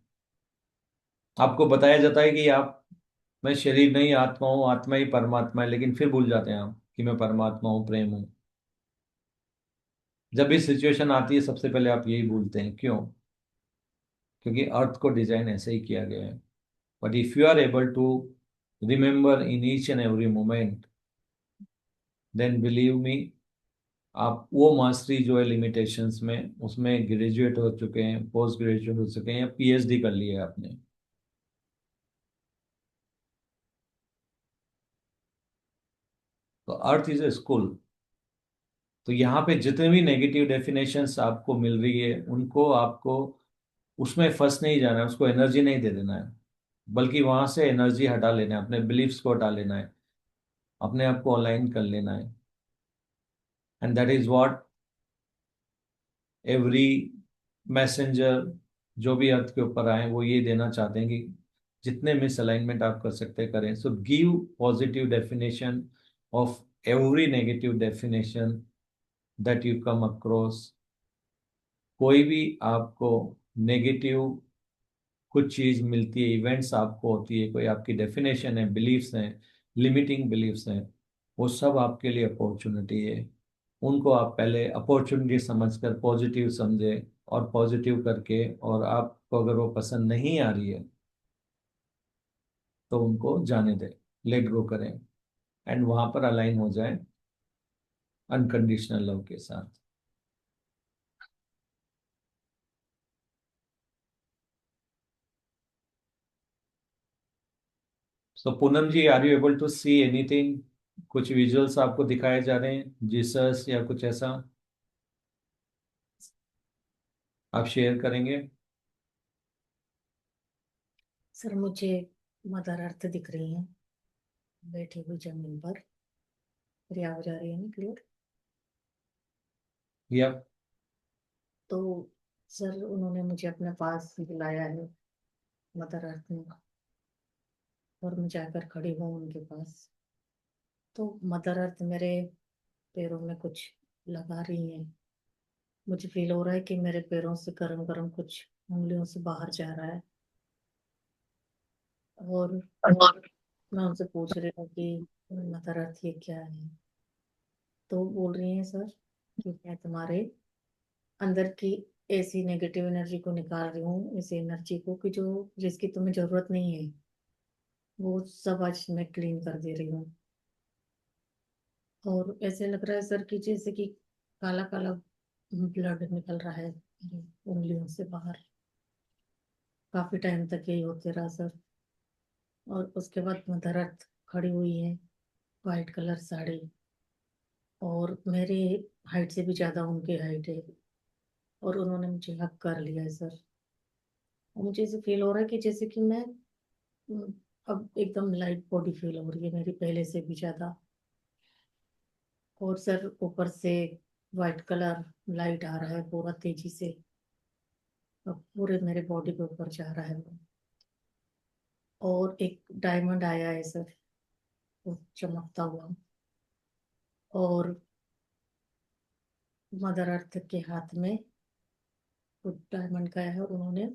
आपको बताया जाता है कि आप, मैं शरीर नहीं आत्मा हूँ, आत्मा ही परमात्मा है, लेकिन फिर भूल जाते हैं आप कि मैं परमात्मा हूँ, प्रेम हूँ। जब भी सिचुएशन आती है सबसे पहले आप यही भूलते हैं। क्यों? क्योंकि अर्थ को डिजाइन ऐसे ही किया गया है। But if you are able to remember in each and every moment, then believe me, आप वो मास्टरी जो है लिमिटेशंस में, उसमें ग्रेजुएट हो चुके हैं, पोस्ट ग्रेजुएट हो चुके हैं, या PhD कर लिया है आपने। तो अर्थ इज ए स्कूल। तो यहाँ पे जितने भी नेगेटिव डेफिनेशंस आपको मिल रही है, उनको आपको उसमें फंस नहीं जाना है, उसको एनर्जी नहीं दे देना है, बल्कि वहां से एनर्जी हटा लेना है, अपने बिलीफ्स को हटा लेना है, अपने आप को अलाइन कर लेना है। And that is what every messenger जो भी अर्थ के ऊपर आए वो ये देना चाहते हैं कि जितने मिस अलाइनमेंट आप कर सकते हैं करें। So give positive definition of every negative definition that you come across. कोई भी आपको नेगेटिव कुछ चीज मिलती है, इवेंट्स आपको होती है, कोई आपकी डेफिनेशन है, बिलीफ्स हैं, लिमिटिंग बिलीफ्स हैं, वो सब आपके लिए अपॉर्चुनिटी है। उनको आप पहले अपॉर्चुनिटी समझकर पॉजिटिव समझे, और पॉजिटिव करके, और आपको अगर वो पसंद नहीं आ रही है तो उनको जाने दें, लेट गो करें, एंड वहां पर अलाइन हो जाए अनकंडीशनल लव के साथ। So Poonam ji, are you able to see anything? कुछ विजुअल्स आपको दिखाए जा रहे हैं, जीसस या कुछ ऐसा आप शेयर करेंगे? सर मुझे मदर अर्थ दिख रही है बैठी हुई जमीन पर। मेरी आवाज आ रही है ना क्लियर? या तो सर उन्होंने मुझे अपने पास बुलाया है मदर अर्थ ने, और मैं जाकर खड़ी हूँ उनके पास। तो मदर अर्थ मेरे पैरों में कुछ लगा रही है। मुझे फील हो रहा है कि मेरे पैरों से गरम गरम कुछ उंगलियों से बाहर जा रहा है। और मैं उनसे पूछ रही हूँ कि मदर अर्थ ये क्या है? तो बोल रही हैं सर कि मैं तुम्हारे अंदर की ऐसी नेगेटिव एनर्जी को निकाल रही हूँ, ऐसी एनर्जी को कि जो जिसकी तुम्हें जरूरत नहीं है, वो सब आज मैं क्लीन कर दे रही हूँ। और ऐसे लग रहा है सर कि जैसे कि काला काला ब्लड निकल रहा है मेरी उंगलियों से बाहर। काफी टाइम तक यही होते रहा सर। और उसके बाद मदर अर्थ खड़ी हुई है, वाइट कलर साड़ी, और मेरे हाइट से भी ज्यादा उनकी हाइट है, और उन्होंने मुझे हक कर लिया है सर। और मुझे ऐसे फील हो रहा है कि जैसे कि मैं अब एकदम लाइट बॉडी फील हो रही है मेरी पहले से भी ज्यादा। और सर ऊपर से वाइट कलर लाइट आ रहा है पूरा तेजी से, अब पूरे मेरे बॉडी के ऊपर जा रहा है वो। और एक डायमंड आया है सर, वो चमकता हुआ। और मदर अर्थ के हाथ में वो डायमंड का है, और उन्होंने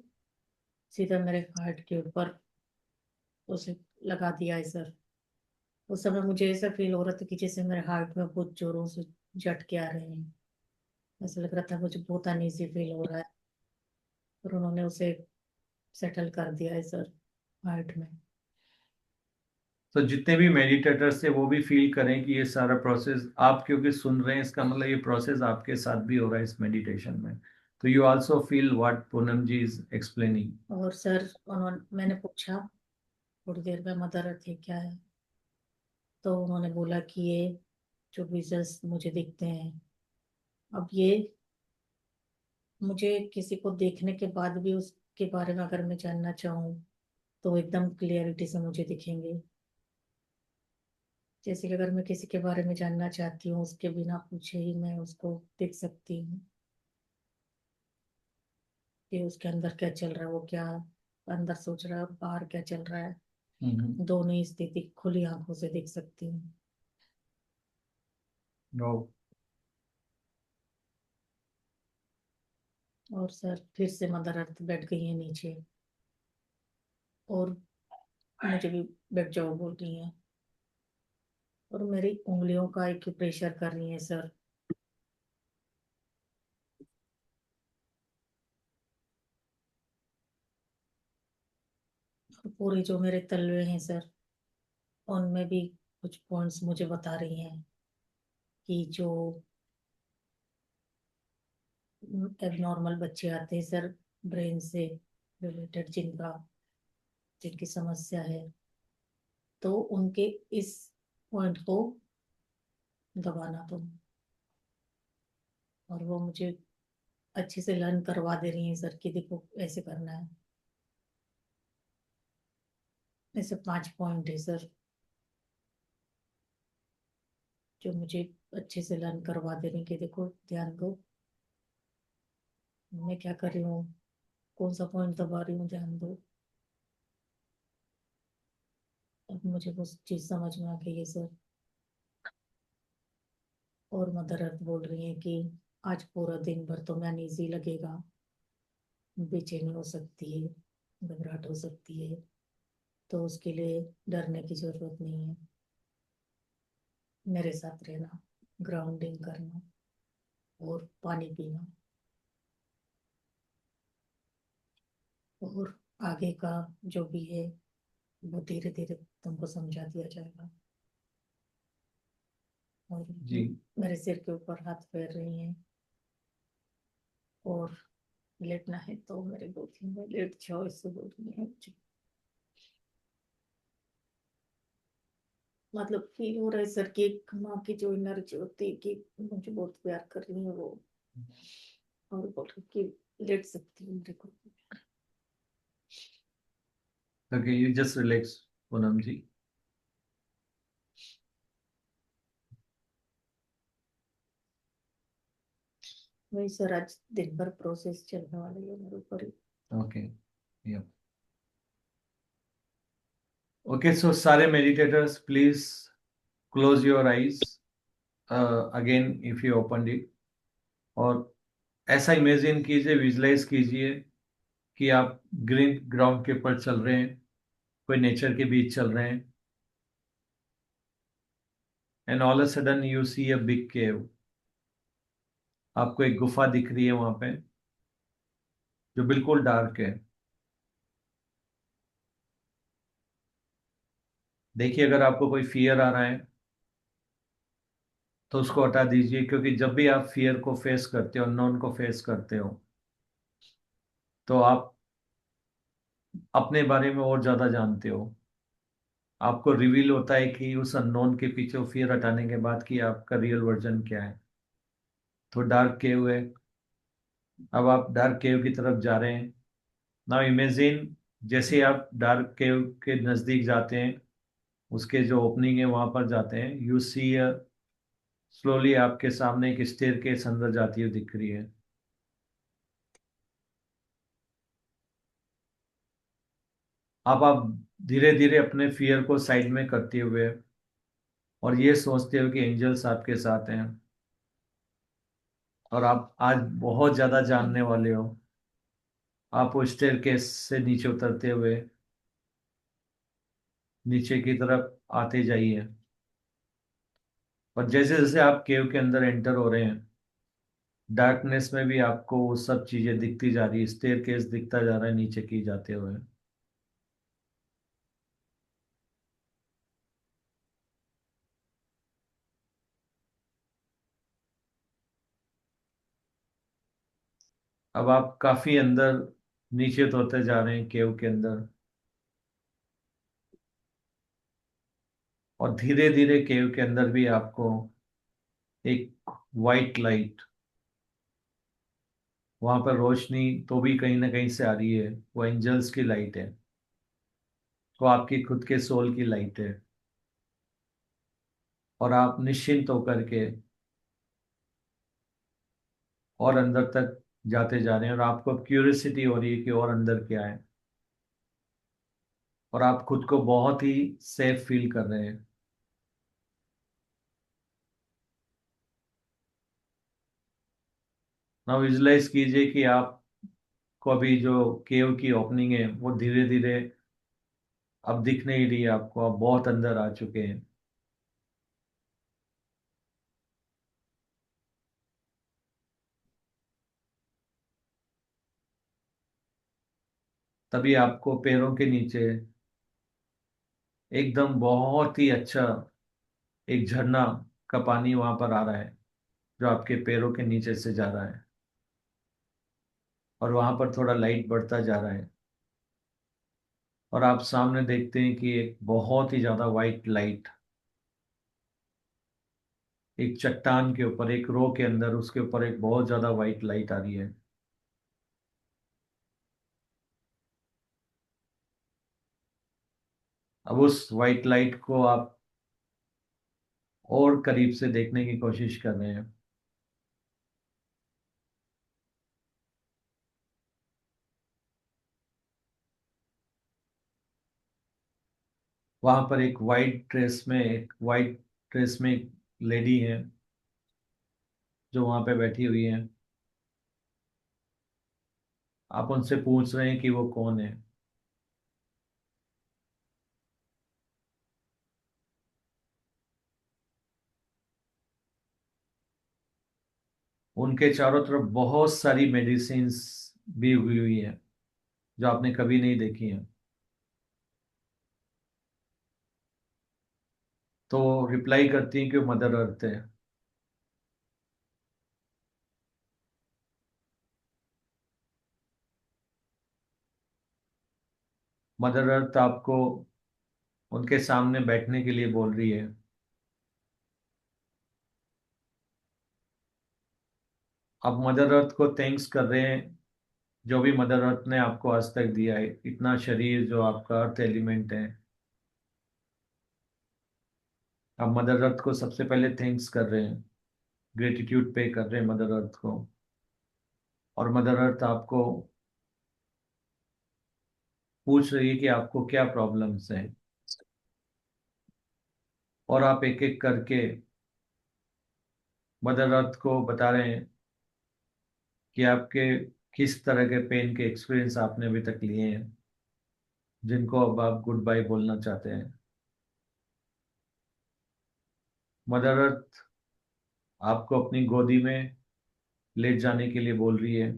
सीधा मेरे हार्ट के ऊपर उसे लगा दिया है सर। उस समय मुझे ऐसा फील हो रहा था कि जैसे मेरे हार्ट में बहुत जोरों से झटके आ रहे हैं। ऐसा लग रहा था मुझे बहुत अनईजी फील हो रहा है, और उन्होंने उसे सेटल कर दिया है सर हार्ट में। तो जितने भी मेडिटेटर्स थे वो भी फील करें कि ये सारा प्रोसेस आप क्योंकि सुन रहे हैं, इसका मतलब ये प्रोसेस आपके साथ भी हो रहा है इस मेडिटेशन में। तो you also feel what Poonam ji is explaining. और सर मैंने पूछा थोड़ी देर में मदर अर्थ ये क्या है, तो उन्होंने बोला कि ये जो विजल्स मुझे दिखते हैं, अब ये मुझे किसी को देखने के बाद भी उसके बारे में अगर मैं जानना चाहूँ तो एकदम क्लियरिटी से मुझे दिखेंगे। जैसे कि अगर मैं किसी के बारे में जानना चाहती हूँ, उसके बिना पूछे ही मैं उसको देख सकती हूँ कि उसके अंदर क्या चल रहा है, वो क्या अंदर सोच रहा है और बाहर क्या चल रहा है। दोनों ही स्थिति खुली आंखों से देख सकती हूँ। नो। और सर फिर से मदर अर्थ बैठ गई है नीचे, और मुझे भी बैठ जाओ बोल रही है, और मेरी उंगलियों का एक्यूप्रेशर कर रही है सर। और पूरे जो मेरे तलवे हैं सर, उनमें भी कुछ पॉइंट्स मुझे बता रही हैं कि जो एबनॉर्मल बच्चे आते हैं सर, ब्रेन से रिलेटेड, जिनकी समस्या है, तो उनके इस पॉइंट को दबाना तुम। और वो मुझे अच्छे से लर्न करवा दे रही हैं सर कि देखो ऐसे करना है। ऐसे 5 पॉइंट है सर जो मुझे अच्छे से लर्न करवा दे रही हैं कि देखो ध्यान दो मैं क्या कर रही हूँ, कौन सा पॉइंट दबा रही हूँ, ध्यान दो। अब मुझे वो चीज समझ में आ गई है सर। और मदर अर्थ बोल रही है कि आज पूरा दिन भर तो मैं अनईजी लगेगा, बेचैनी हो सकती है, घबराहट हो सकती है, तो उसके लिए डरने की जरूरत नहीं है। मेरे साथ रहना, ग्राउंडिंग करना और पानी पीना, और आगे का जो भी है वो धीरे धीरे तुमको समझा दिया जाएगा। और जी। मेरे सिर के ऊपर हाथ फेर रही हैं, और लेटना है तो मेरे गोदी में लेट जाओ, इससे बोल रही है मुझे। मतलब फील हो रहा है सर कि एक माँ की जो एनर्जी होती है कि मुझे बहुत प्यार कर रही है वो, और बोल रही कि लेट सकती हूँ मेरे को। Okay, you just relax Poonam ji. वही सर आज दिन भर प्रोसेस चलने वाली है मेरे ऊपर ही। ओके। या ओके, सो सारे meditators please close your eyes again if you open it. और ऐसा इमेजिन कीजिए, विजुलाइज कीजिए कि आप ग्रीन ग्राउंड के ऊपर चल रहे हैं, कोई नेचर के बीच चल रहे हैं, and all a sudden you see a big cave. आपको एक गुफा दिख रही है वहां पे जो बिल्कुल डार्क है। देखिए, अगर आपको कोई फियर आ रहा है तो उसको हटा दीजिए, क्योंकि जब भी आप फियर को फेस करते हो, अननोन को फेस करते हो, तो आप अपने बारे में और ज्यादा जानते हो। आपको रिवील होता है कि उस अननोन के पीछे फियर हटाने के बाद कि आपका रियल वर्जन क्या है। तो डार्क केव है, अब आप डार्क केव की तरफ जा रहे हैं। नाउ इमेजिन, जैसे ही आप डार्क केव के नजदीक जाते हैं, उसके जो ओपनिंग है वहां पर जाते हैं, यू सी स्लोली आपके सामने एक स्टेयर केस अंदर जाती हुई दिख रही है। अब आप धीरे धीरे अपने फियर को साइड में करते हुए और ये सोचते हो कि एंजल्स आपके साथ हैं और आप आज बहुत ज्यादा जानने वाले हो। आप उस स्टेयर केस से नीचे उतरते हुए नीचे की तरफ आते जाइए, और जैसे जैसे आप केव के अंदर एंटर हो रहे हैं, डार्कनेस में भी आपको वो सब चीजें दिखती जा रही है, स्टेयर केस दिखता जा रहा है नीचे की जाते हुए। अब आप काफी अंदर नीचे तो होते जा रहे हैं केव के अंदर, और धीरे धीरे केव के अंदर भी आपको एक वाइट लाइट, वहां पर रोशनी तो भी कहीं ना कहीं से आ रही है, वो एंजल्स की लाइट है, वो आपकी खुद के सोल की लाइट है। और आप निश्चिंत होकर के और अंदर तक जाते जा रहे हैं, और आपको क्यूरियोसिटी हो रही है कि और अंदर क्या है, और आप खुद को बहुत ही सेफ फील कर रहे हैं। ना विजुलाइज कीजिए कि आपको अभी जो केव की ओपनिंग है वो धीरे धीरे अब दिख नहीं रही है आपको, आप बहुत अंदर आ चुके हैं। तभी आपको पैरों के नीचे एकदम बहुत ही अच्छा एक झरना का पानी वहां पर आ रहा है, जो आपके पैरों के नीचे से जा रहा है, और वहां पर थोड़ा लाइट बढ़ता जा रहा है, और आप सामने देखते हैं कि एक बहुत ही ज्यादा वाइट लाइट एक चट्टान के ऊपर, एक रो के अंदर उसके ऊपर एक बहुत ज्यादा वाइट लाइट आ रही है। अब उस वाइट लाइट को आप और करीब से देखने की कोशिश कर रहे हैं। वहां पर एक वाइट ड्रेस में एक लेडी है जो वहां पे बैठी हुई है। आप उनसे पूछ रहे हैं कि वो कौन है। उनके चारों तरफ बहुत सारी मेडिसिन्स भी उगी हुई है जो आपने कभी नहीं देखी है। तो रिप्लाई करती हैं कि वो मदर अर्थ है। मदर अर्थ आपको उनके सामने बैठने के लिए बोल रही है। आप मदर अर्थ को थैंक्स कर रहे हैं, जो भी मदर अर्थ ने आपको आज तक दिया है, इतना शरीर जो आपका अर्थ एलिमेंट है। आप मदर अर्थ को सबसे पहले थैंक्स कर रहे हैं, ग्रेटिट्यूड पे कर रहे हैं मदर अर्थ को, और मदर अर्थ आपको पूछ रही है कि आपको क्या प्रॉब्लम्स हैं, और आप एक एक करके मदर अर्थ को बता रहे हैं कि आपके किस तरह के पेन के एक्सपीरियंस आपने अभी तक लिए हैं, जिनको अब आप गुड बाय बोलना चाहते हैं। मदर अर्थ आपको अपनी गोदी में लेट जाने के लिए बोल रही है।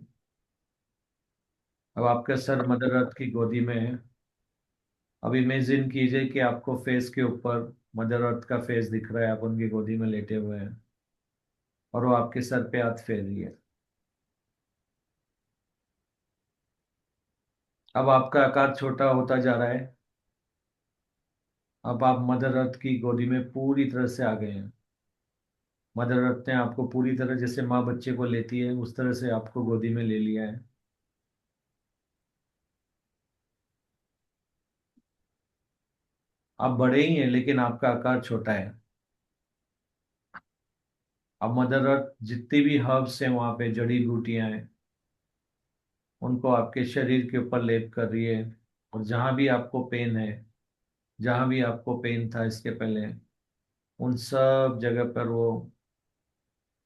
अब आपका सर मदर अर्थ की गोदी में है। अब इमेजिन कीजिए कि आपको फेस के ऊपर मदर अर्थ का फेस दिख रहा है, आप उनकी गोदी में लेटे हुए हैं, और वो आपके सर पे हाथ फेर रही है। अब आपका आकार छोटा होता जा रहा है, अब आप मदर अर्थ की गोदी में पूरी तरह से आ गए हैं। मदर अर्थ ने आपको पूरी तरह, जैसे माँ बच्चे को लेती है उस तरह से आपको गोदी में ले लिया है। आप बड़े ही हैं लेकिन आपका आकार छोटा है। अब मदर अर्थ जितनी भी हर्ब्स हैं वहां पे, जड़ी बूटियां हैं, उनको आपके शरीर के ऊपर लेप कर रही है। और जहां भी आपको पेन है, जहां भी आपको पेन था इसके पहले, उन सब जगह पर वो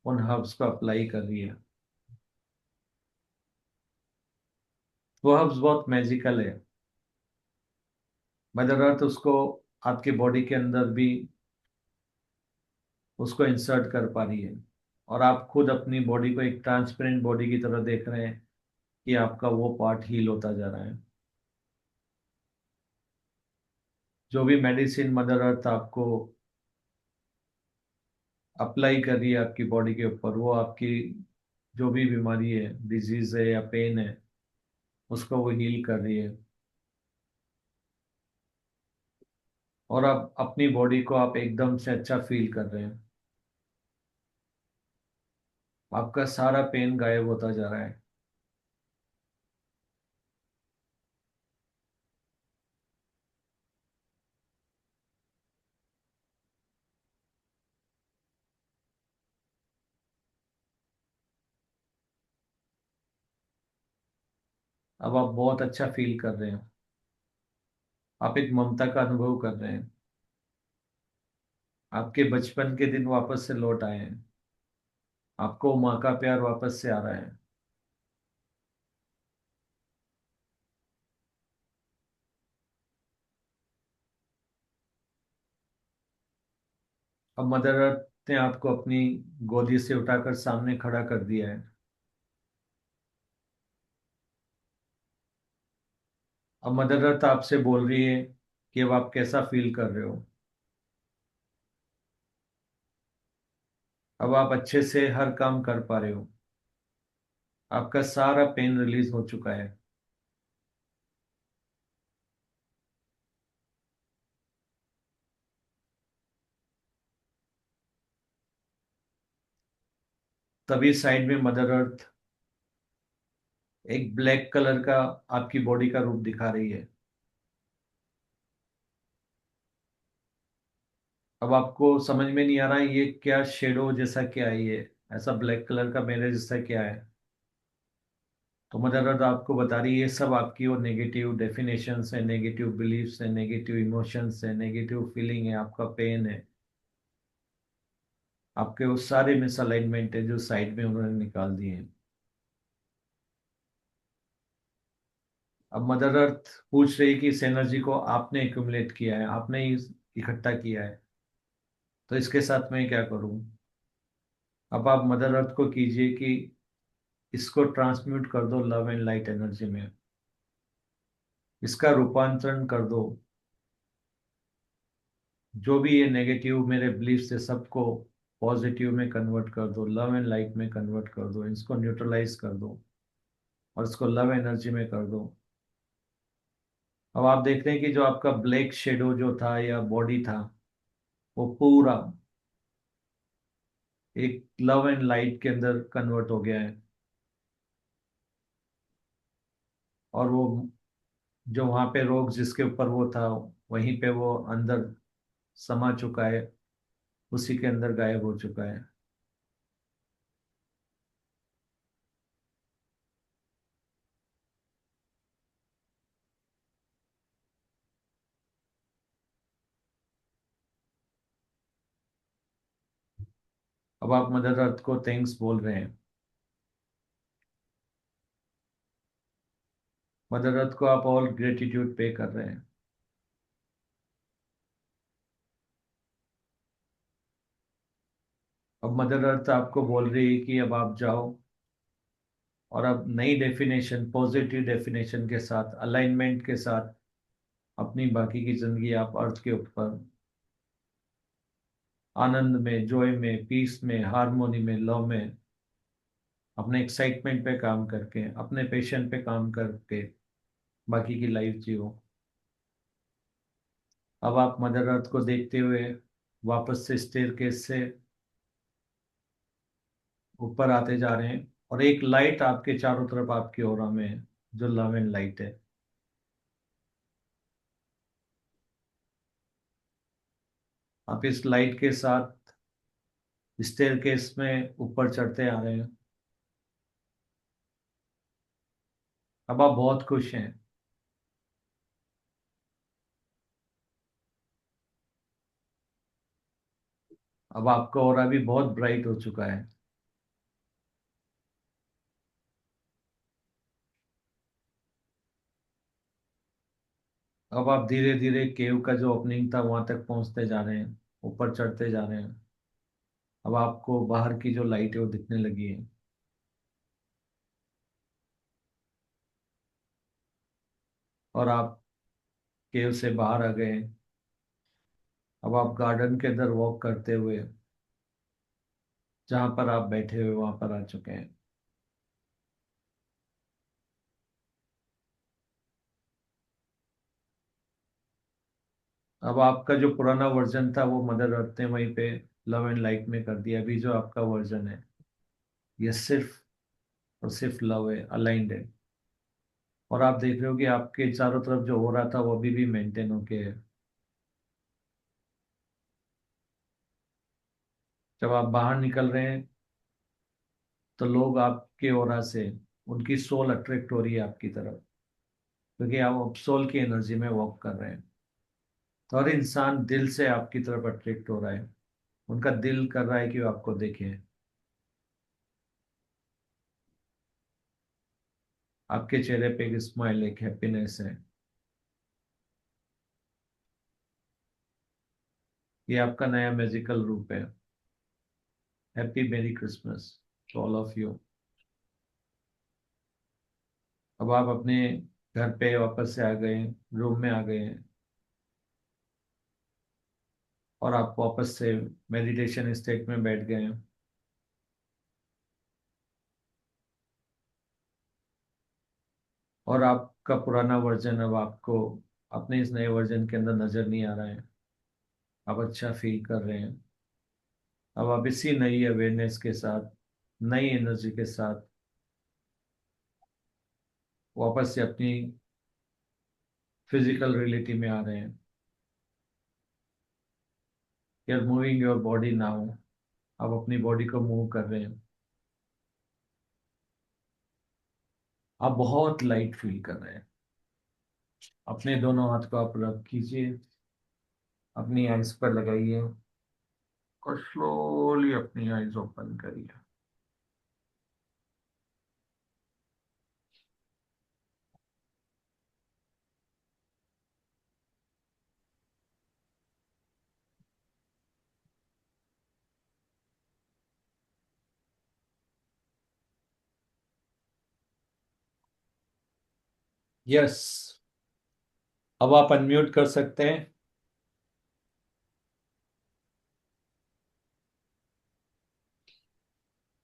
उन हर्ब्स को अप्लाई कर रही है। वो हर्ब्स बहुत मैजिकल है। मदर अर्थ उसको आपके बॉडी के अंदर भी उसको इंसर्ट कर पा रही है। और आप खुद अपनी बॉडी को एक ट्रांसपेरेंट बॉडी की तरह देख रहे हैं कि आपका वो पार्ट हील होता जा रहा है। जो भी मेडिसिन मदर अर्थ आपको अप्लाई कर रही है आपकी बॉडी के ऊपर, वो आपकी जो भी बीमारी है, डिजीज है या पेन है, उसको वो हील कर रही है। और अब अपनी बॉडी को आप एकदम से अच्छा फील कर रहे हैं। आपका सारा पेन गायब होता जा रहा है। अब आप बहुत अच्छा फील कर रहे हैं। आप एक ममता का अनुभव कर रहे हैं। आपके बचपन के दिन वापस से लौट आए हैं। आपको माँ का प्यार वापस से आ रहा है। अब मदर अर्थ ने आपको अपनी गोदी से उठाकर सामने खड़ा कर दिया है। अब मदर अर्थ आपसे बोल रही है कि अब आप कैसा फील कर रहे हो। अब आप अच्छे से हर काम कर पा रहे हो। आपका सारा पेन रिलीज हो चुका है। तभी साइड में मदर अर्थ एक ब्लैक कलर का आपकी बॉडी का रूप दिखा रही है। अब आपको समझ में नहीं आ रहा है ये क्या शेडो जैसा क्या है, ये ऐसा ब्लैक कलर का मेरे जैसा क्या है। तो मदर अर्थ आपको बता रही है ये सब आपकी वो नेगेटिव डेफिनेशंस है, नेगेटिव बिलीफ्स है, नेगेटिव इमोशंस है, नेगेटिव फीलिंग है, आपका पेन है, आपके वो सारे मिसअलाइनमेंट है जो साइड में उन्होंने निकाल दिए हैं। अब मदर अर्थ पूछ रही है कि इस एनर्जी को आपने एक्यूमुलेट किया है, आपने ही इकट्ठा किया है, तो इसके साथ मैं क्या करूं। अब आप मदर अर्थ को कीजिए कि इसको ट्रांसम्यूट कर दो लव एंड लाइट एनर्जी में। इसका रूपांतरण कर दो। जो भी ये नेगेटिव मेरे बिलीफ्स है सबको पॉजिटिव में कन्वर्ट कर दो, लव एंड लाइट में कन्वर्ट कर दो, इसको न्यूट्रलाइज कर दो और इसको लव एनर्जी में कर दो। अब आप देख रहे हैं कि जो आपका ब्लैक शेडो जो था या बॉडी था, वो पूरा एक लव एंड लाइट के अंदर कन्वर्ट हो गया है। और वो जो वहां पे रोग जिसके ऊपर वो था, वहीं पे वो अंदर समा चुका है, उसी के अंदर गायब हो चुका है। अब आप मदर अर्थ को थैंक्स बोल रहे हैं। मदर अर्थ को आप ऑल ग्रेटिट्यूड पे कर रहे हैं। अब मदर अर्थ आपको बोल रही है कि अब आप जाओ और अब नई डेफिनेशन, पॉजिटिव डेफिनेशन के साथ, अलाइनमेंट के साथ अपनी बाकी की जिंदगी आप अर्थ के ऊपर आनंद में, जॉय में, पीस में, हार्मोनी में, लव में, अपने एक्साइटमेंट पे काम करके, अपने पैशन पे काम करके बाकी की लाइफ जियो। अब आप मदर अर्थ को देखते हुए वापस से स्टेयरकेस से ऊपर आते जा रहे हैं और एक लाइट आपके चारों तरफ आपके ऑरा में है जो लव एंड लाइट है। आप इस लाइट के साथ स्टेयरकेस में ऊपर चढ़ते आ रहे हैं। अब आप बहुत खुश हैं। अब आपका ऑरा भी बहुत ब्राइट हो चुका है। अब आप धीरे धीरे केव का जो ओपनिंग था वहां तक पहुंचते जा रहे हैं, ऊपर चढ़ते जा रहे हैं। अब आपको बाहर की जो लाइट है वो दिखने लगी है। और आप केव से बाहर आ गए हैं। अब आप गार्डन के अंदर वॉक करते हुए जहां पर आप बैठे हुए वहां पर आ चुके हैं। अब आपका जो पुराना वर्जन था वो मदर अर्थ ने वहीं पे लव एंड लाइट में कर दिया। अभी जो आपका वर्जन है ये सिर्फ और सिर्फ लव है, अलाइंड है। और आप देख रहे हो कि आपके चारों तरफ जो हो रहा था वो अभी भी मेंटेन होके है। जब आप बाहर निकल रहे हैं तो लोग आपके ओरा से उनकी सोल अट्रैक्ट हो रही है आपकी तरफ, क्योंकि आप सोल की एनर्जी में वॉक कर रहे हैं। तो हर इंसान दिल से आपकी तरफ अट्रैक्ट हो रहा है। उनका दिल कर रहा है कि वो आपको देखें। आपके चेहरे पे एक स्माइल, एक हैप्पीनेस है। ये आपका नया मैजिकल रूप है। Happy merry Christmas to all of you. अब आप अपने घर पे वापस से आ गए हैं, रूम में आ गए हैं और आप वापस से मेडिटेशन स्टेट में बैठ गए हैं। और आपका पुराना वर्जन अब आपको अपने इस नए वर्जन के अंदर नजर नहीं आ रहा है। आप अच्छा फील कर रहे हैं। अब आप इसी नई अवेयरनेस के साथ, नई एनर्जी के साथ वापस से अपनी फिजिकल रियलिटी में आ रहे हैं। You are moving your body now. आप अपनी बॉडी को मूव कर रहे हैं। आप बहुत लाइट फील कर रहे हैं। अपने दोनों हाथ को आप रब कीजिए, अपनी आइज पर लगाइए और स्लोली अपनी आइज ओपन करिए। यस, अब आप अनम्यूट कर सकते हैं।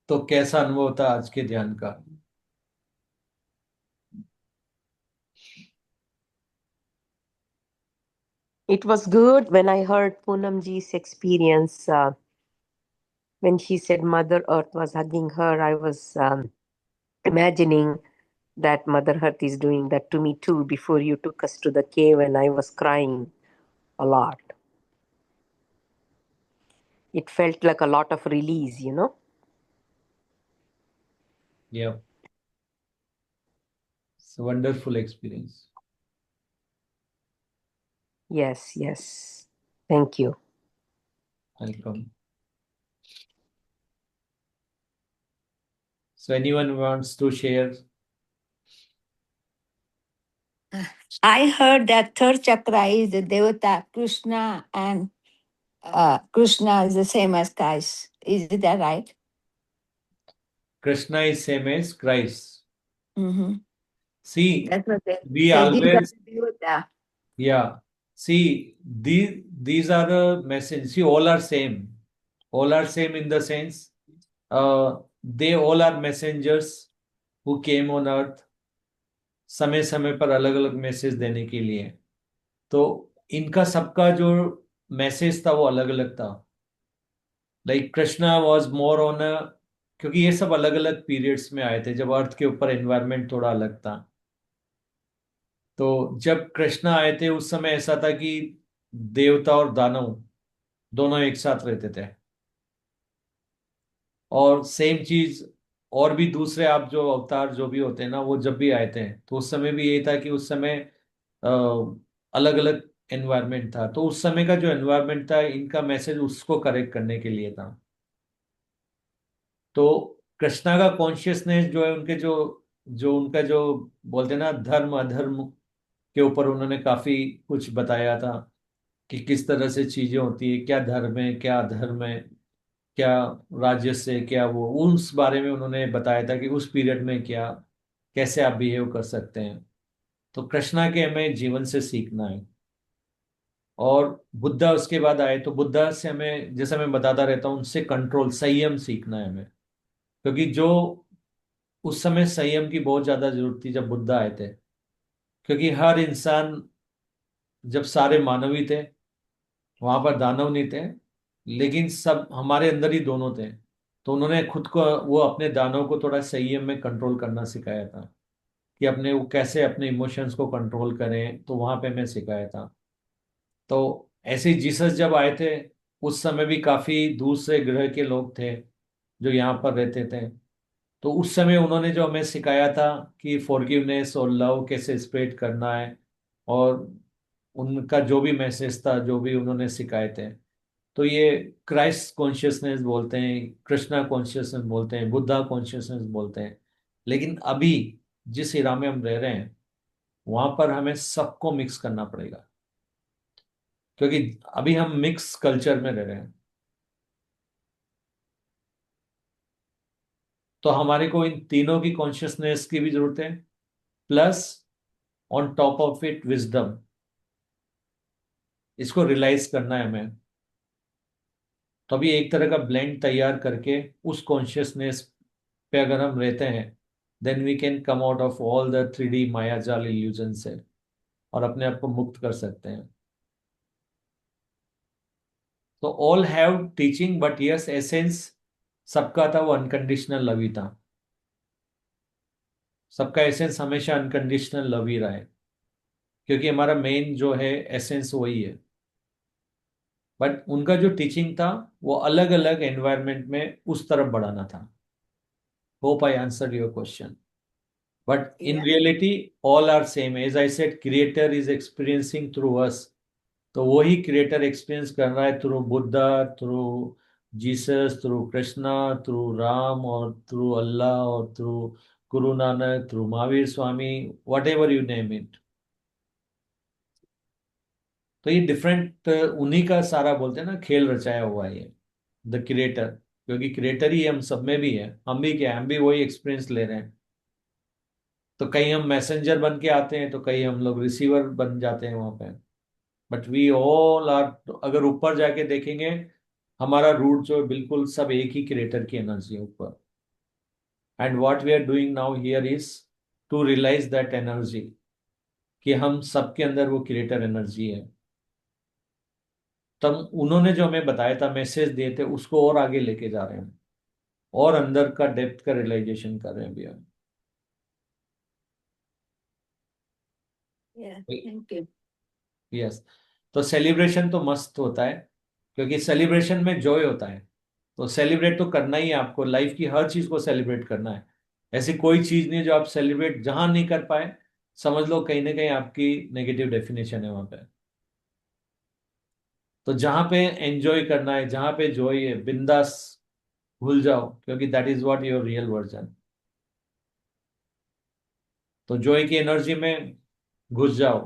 तो कैसा अनुभव था आज के ध्यान का? It was good when I heard Poonamji's experience. When she said Mother Earth was hugging her, I was imagining that Mother Earth is doing that to me too before you took us to the cave, and I was crying a lot. It felt like a lot of release, you know? Yeah, it's a wonderful experience. Yes, yes. Thank you. Welcome. So anyone wants to share? I heard that third chakra is the Devata Krishna, and Krishna is the same as Christ. Is that right? Krishna is same as Christ. Mm-hmm. See, That's what they we say. These are always, the Devata. yeah. See, these are the messages. See, all are same. All are same in the sense, they all are messengers who came on earth समय समय पर अलग अलग message देने के लिए। तो इनका सबका जो मैसेज था वो अलग अलग था। Like Krishna was more on a, क्योंकि ये सब अलग अलग पीरियड्स में आए थे जब अर्थ के ऊपर एनवायरनमेंट थोड़ा अलग था। तो जब कृष्णा आए थे उस समय ऐसा था कि देवता और दानव दोनों एक साथ रहते थे। और सेम चीज और भी दूसरे आप जो अवतार जो भी होते हैं ना, वो जब भी आए थे तो उस समय भी यही था कि उस समय अलग अलग एनवायरनमेंट था। तो उस समय का जो एनवायरनमेंट था इनका मैसेज उसको करेक्ट करने के लिए था। तो कृष्णा का कॉन्शियसनेस जो है, उनके जो जो उनका जो बोलते हैं ना धर्म अधर्म के ऊपर उन्होंने काफी कुछ बताया था कि किस तरह से चीजें होती है, क्या धर्म है क्या अधर्म है, क्या राज्य से क्या वो, उस बारे में उन्होंने बताया था कि उस पीरियड में क्या कैसे आप बिहेव कर सकते हैं। तो कृष्णा के हमें जीवन से सीखना है। और बुद्धा उसके बाद आए तो बुद्धा से हमें, जैसे मैं बताता रहता हूँ, उनसे कंट्रोल संयम सीखना है हमें। क्योंकि जो उस समय संयम की बहुत ज्यादा जरूरत थी जब बुद्धा आए थे। क्योंकि हर इंसान, जब सारे मानव ही थे, वहां पर दानव नहीं थे, लेकिन सब हमारे अंदर ही दोनों थे। तो उन्होंने खुद को, वो अपने दानव को थोड़ा संयम में कंट्रोल करना सिखाया था कि अपने वो कैसे अपने इमोशंस को कंट्रोल करें, तो वहां पे मैं सिखाया था। तो ऐसे ही जीसस जब आए थे उस समय भी काफी दूसरे ग्रह के लोग थे जो यहाँ पर रहते थे। तो उस समय उन्होंने जो हमें सिखाया था कि फॉरगिवनेस और लव कैसे स्प्रेड करना है, और उनका जो भी मैसेज था जो भी उन्होंने सिखाए थे, तो ये क्राइस्ट कॉन्शियसनेस बोलते हैं, कृष्णा कॉन्शियसनेस बोलते हैं, बुद्धा कॉन्शियसनेस बोलते हैं। लेकिन अभी जिस इरा में हम रह रहे हैं वहां पर हमें सबको मिक्स करना पड़ेगा, क्योंकि अभी हम मिक्स कल्चर में रह रहे हैं। तो हमारे को इन तीनों की कॉन्शियसनेस की भी जरूरत है, plus on top of it wisdom. इसको रियलाइज करना है हमें। तो अभी एक तरह का ब्लेंड तैयार करके उस कॉन्शियसनेस पे अगर हम रहते हैं, then we can come out of all the 3D मायाजाल इल्यूजन से, और अपने आप को मुक्त कर सकते हैं। तो all have teaching but yes essence सबका था वो अनकंडीशनल लव ही था। सबका एसेंस हमेशा अनकंडीशनल लव ही रहा है, क्योंकि हमारा मेन जो है एसेंस वही है। बट उनका जो टीचिंग था वो अलग अलग एनवायरनमेंट में उस तरफ बढ़ाना था। Hope I answer your question. But in Yeah. reality, all are same. As I said, creator is experiencing through us. तो वही क्रिएटर एक्सपीरियंस कर रहा है through Buddha, through Jesus, through Krishna, through Ram, और थ्रू अल्लाह, और through Guru Nanak, through Mahavir Swami, what ever you name it. तो ये different उन्हीं का सारा बोलते हैं ना खेल रचाया हुआ है ये, द क्रिएटर। क्योंकि क्रिएटर ही हम सब में भी है, हम भी क्या है, हम भी वही एक्सपीरियंस ले रहे हैं। तो कहीं हम मैसेंजर बन के आते हैं तो कहीं हम लोग रिसीवर बन जाते हैं वहां पे। बट वी ऑल आर, अगर ऊपर जाके देखेंगे, हमारा रूट जो है बिल्कुल सब एक ही क्रिएटर की एनर्जी है ऊपर। And what we are doing now here is to realise that energy, कि हम सबके अंदर वो क्रिएटर एनर्जी है। तब उन्होंने जो हमें बताया था, मैसेज दिए थे, उसको और आगे लेके जा रहे हैं, और अंदर का डेप्थ का रियलाइजेशन कर रहे हैं भैया। Yeah. Thank you. यस। तो सेलिब्रेशन तो मस्त होता है, क्योंकि सेलिब्रेशन में जॉय होता है। तो सेलिब्रेट तो करना ही है आपको, लाइफ की हर चीज को सेलिब्रेट करना है। ऐसी कोई चीज नहीं है जो आप सेलिब्रेट जहां नहीं कर पाए, समझ लो कहीं ना कहीं आपकी नेगेटिव डेफिनेशन है वहां पे। तो जहां पे एंजॉय करना है, जहां पे जॉय है, बिंदास भूल जाओ, क्योंकि that is what your real version. तो जॉय की एनर्जी में घुस जाओ।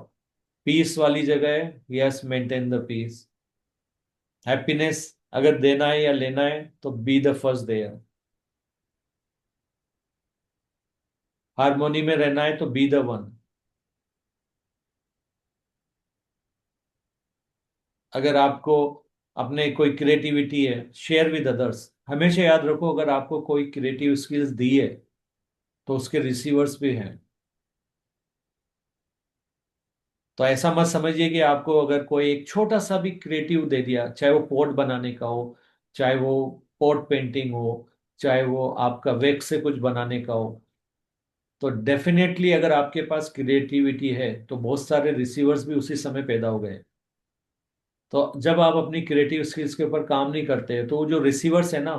पीस वाली जगह है, yes, maintain the peace. Happiness अगर देना है या लेना है तो be the first there. Harmony में रहना है तो बी द वन। अगर आपको अपने कोई क्रिएटिविटी है, शेयर विद अदर्स। हमेशा याद रखो, अगर आपको कोई क्रिएटिव स्किल्स दी है तो उसके रिसीवर्स भी हैं। तो ऐसा मत समझिए कि आपको अगर कोई एक छोटा सा भी क्रिएटिव दे दिया, चाहे वो पोट बनाने का हो, चाहे वो पोट पेंटिंग हो, चाहे वो आपका वेक्स से कुछ बनाने का हो, तो डेफिनेटली अगर आपके पास क्रिएटिविटी है तो बहुत सारे रिसीवर्स भी उसी समय पैदा हो गए। तो जब आप अपनी क्रिएटिव स्किल्स के ऊपर काम नहीं करते तो वो जो रिसीवर्स है ना,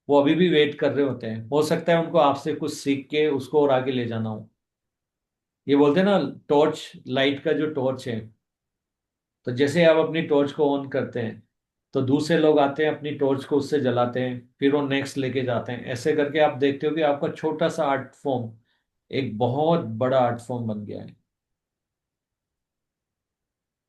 वो अभी भी वेट कर रहे होते हैं। हो सकता है उनको आपसे कुछ सीख के उसको और आगे ले जाना हो। ये बोलते हैं ना, टॉर्च, लाइट का जो टॉर्च है, तो जैसे आप अपनी टॉर्च को ऑन करते हैं तो दूसरे लोग आते हैं, अपनी टॉर्च को उससे जलाते हैं, फिर वो नेक्स्ट लेके जाते हैं। ऐसे करके आप देखते हो कि आपका छोटा सा आर्ट फॉर्म एक बहुत बड़ा आर्ट फॉर्म बन गया है।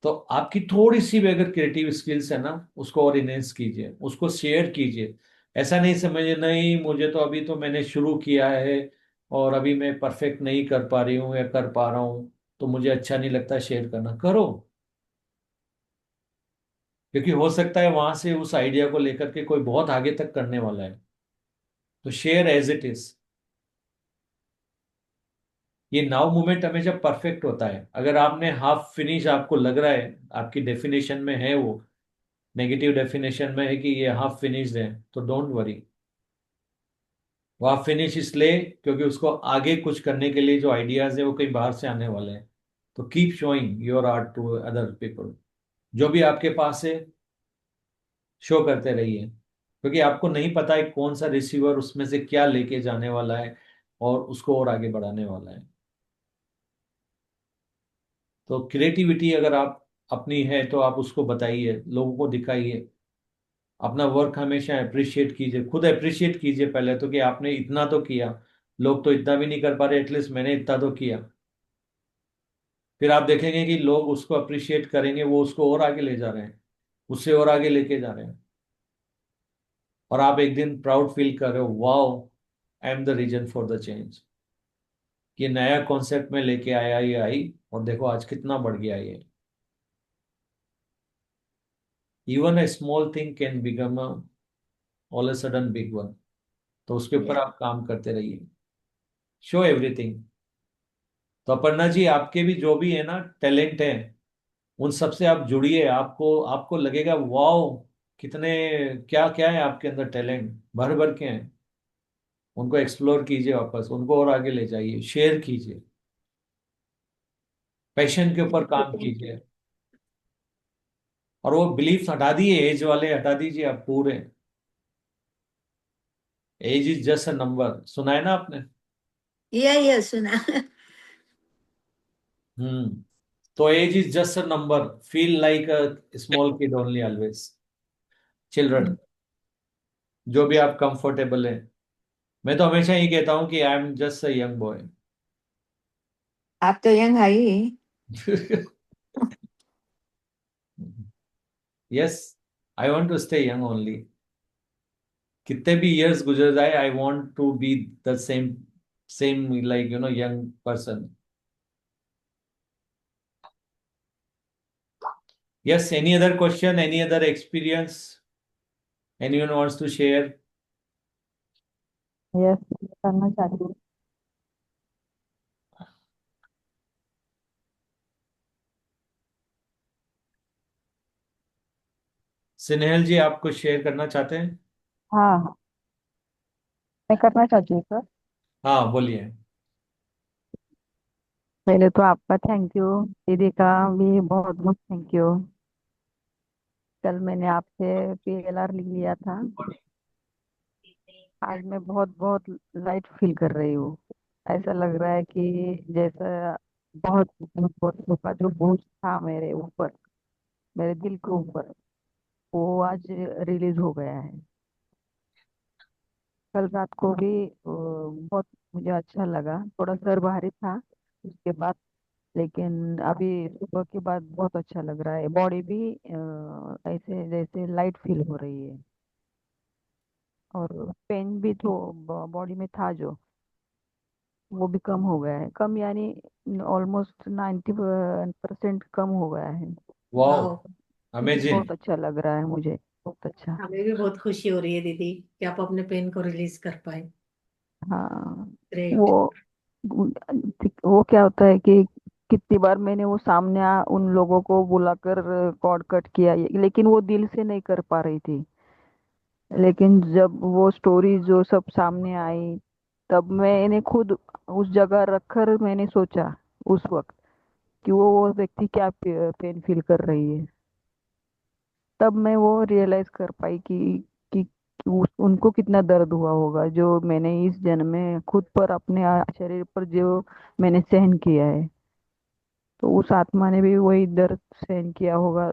तो आपकी थोड़ी सी भी अगर क्रिएटिव स्किल्स है ना, उसको और इनहेंस कीजिए, उसको शेयर कीजिए। ऐसा नहीं समझिए नहीं मुझे तो अभी तो मैंने शुरू किया है और अभी मैं परफेक्ट नहीं कर पा रही हूँ या कर पा रहा हूँ, तो मुझे अच्छा नहीं लगता शेयर करना। करो, क्योंकि हो सकता है वहां से उस आइडिया को लेकर के कोई बहुत आगे तक करने वाला है। तो शेयर एज इट इज। ये नाउ मोमेंट हमेशा परफेक्ट होता है। अगर आपने हाफ फिनिश आपको लग रहा है, आपकी डेफिनेशन में है, वो नेगेटिव डेफिनेशन में है कि ये हाफ फिनिश्ड है, तो डोंट वरी। वो हाफ फिनिश इसलिए क्योंकि उसको आगे कुछ करने के लिए जो आइडियाज है वो कहीं बाहर से आने वाले हैं। तो keep showing your art to other people. जो भी आपके पास है शो करते रहिए, क्योंकि आपको नहीं पता है कौन सा रिसीवर उसमें से क्या लेके जाने वाला है और उसको और आगे बढ़ाने वाला है। तो क्रिएटिविटी अगर आप अपनी है तो आप उसको बताइए, लोगों को दिखाइए। अपना वर्क हमेशा अप्रिशिएट कीजिए, खुद अप्रिशिएट कीजिए पहले तो कि आपने इतना तो किया। लोग तो इतना भी नहीं कर पा रहे, एटलीस्ट मैंने इतना तो किया। फिर आप देखेंगे कि लोग उसको अप्रिशिएट करेंगे, वो उसको और आगे ले जा रहे हैं, उससे और आगे लेके जा रहे हैं। और आप एक दिन प्राउड फील कर रहे हो, wow, I am the reason for the change. ये नया कॉन्सेप्ट में लेके आया, ये आई, और देखो आज कितना बढ़ गया ये। Even a small thing can become a all a sudden big one. तो उसके ऊपर आप काम करते रहिए, शो एवरीथिंग। तो अपर्णा जी, आपके भी जो भी है ना टैलेंट है, उन सबसे आप जुड़िए। आपको आपको लगेगा वाओ, कितने, क्या क्या है आपके अंदर, टैलेंट भर भर के हैं। उनको एक्सप्लोर कीजिए, वापस उनको और आगे ले जाइए, शेयर कीजिए, पैशन के ऊपर काम कीजिए। और वो बिलीफ हटा दिए, एज वाले हटा दीजिए आप पूरे। Age is just a number, सुना है ना आपने? Yeah, सुना। हम्म। तो age is just a number, feel like a small kid only always. Children, जो भी आप कंफर्टेबल है। मैं तो हमेशा ही कहता हूँ कि I am just a young boy. आप तो यंग है ही। Yes, I want to stay young only. कितने भी इयर्स गुजर जाए, I want to be the same, same like young person. Yes, any other question, any other experience, anyone wants to share? Yes, करना चाहती हूँ। स्नेहल जी, आप कुछ शेयर करना चाहते हैं? हाँ हाँ, मैं करना चाहती हूँ सर। हाँ बोलिए। पहले तो आपका थैंक यू, दीदी का भी बहुत बहुत थैंक यू। कल मैंने आपसे PLR लिख लिया था। आज मैं बहुत बहुत लाइट फील कर रही हूँ। ऐसा लग रहा है कि जैसा बहुत बहुत बहुत का जो बोझ था मेरे ऊपर, मेरे दिल के ऊपर, वो आज रिलीज हो गया है। कल रात को भी बहुत मुझे अच्छा लगा, थोड़ा सर भारी था उसके बाद, लेकिन अभी सुबह के बाद बहुत अच्छा लग रहा है। बॉडी भी ऐसे जैसे लाइट फील हो रही है। और पेन भी तो बॉडी में था जो, वो भी कम हो गया है। कम यानी ऑलमोस्ट 90% कम हो गया है। वाओ, वाह। अमेजिंग। बहुत अच्छा लग रहा है मुझे, बहुत अच्छा। हमें भी बहुत खुशी हो रही है दीदी कि आप अपने पेन को रिलीज कर पाए। हाँ, ग्रेट। वो क्या होता है कि कितनी बार मैंने वो सामने उन लोगों को बुलाकर कॉर्ड कट किया, लेकिन वो दिल से नहीं कर पा रही थी। लेकिन जब वो स्टोरी जो सब सामने आई, तब मैंने खुद उस जगह रखकर मैंने सोचा उस वक्त कि वो व्यक्ति क्या पेन फील कर रही है। तब मैं वो रियलाइज कर पाई कि उनको कितना दर्द हुआ होगा, जो मैंने इस जन्म में खुद पर अपने शरीर पर जो मैंने सहन किया है। तो उस आत्मा ने भी वही दर्द सहन किया होगा।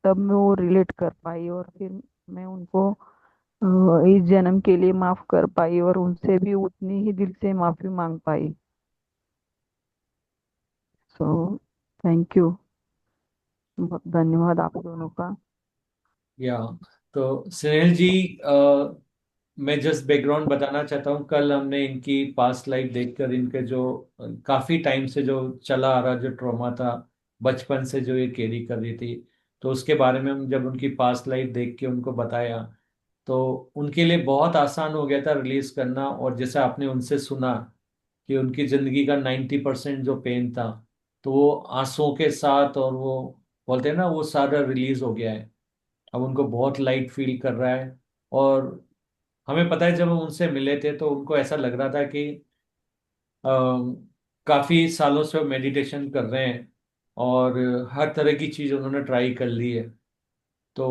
तब मैं वो रिलेट कर पाई, और फिर मैं उनको इस जन्म के लिए माफ कर पाई, और उनसे भी उतनी ही दिल से माफी मांग पाई। सो थैंक यू, बहुत धन्यवाद आप दोनों का। या तो स्नेहल जी, मैं जस्ट बैकग्राउंड बताना चाहता हूँ। कल हमने इनकी पास्ट लाइफ देखकर इनके जो काफी टाइम से जो चला आ रहा जो ट्रॉमा था, बचपन से जो ये कैरी कर रही थी, तो उसके बारे में हम जब उनकी पास्ट लाइफ देख के उनको बताया, तो उनके लिए बहुत आसान हो गया था रिलीज करना। और जैसे आपने उनसे सुना कि उनकी जिंदगी का 90% जो पेन था, तो वो आंसुओं के साथ, और वो बोलते हैं ना, वो सारा रिलीज हो गया है। अब उनको बहुत लाइट फील कर रहा है। और हमें पता है जब हम उनसे मिले थे तो उनको ऐसा लग रहा था कि काफी सालों से वो मेडिटेशन कर रहे हैं और हर तरह की चीज उन्होंने ट्राई कर ली है। तो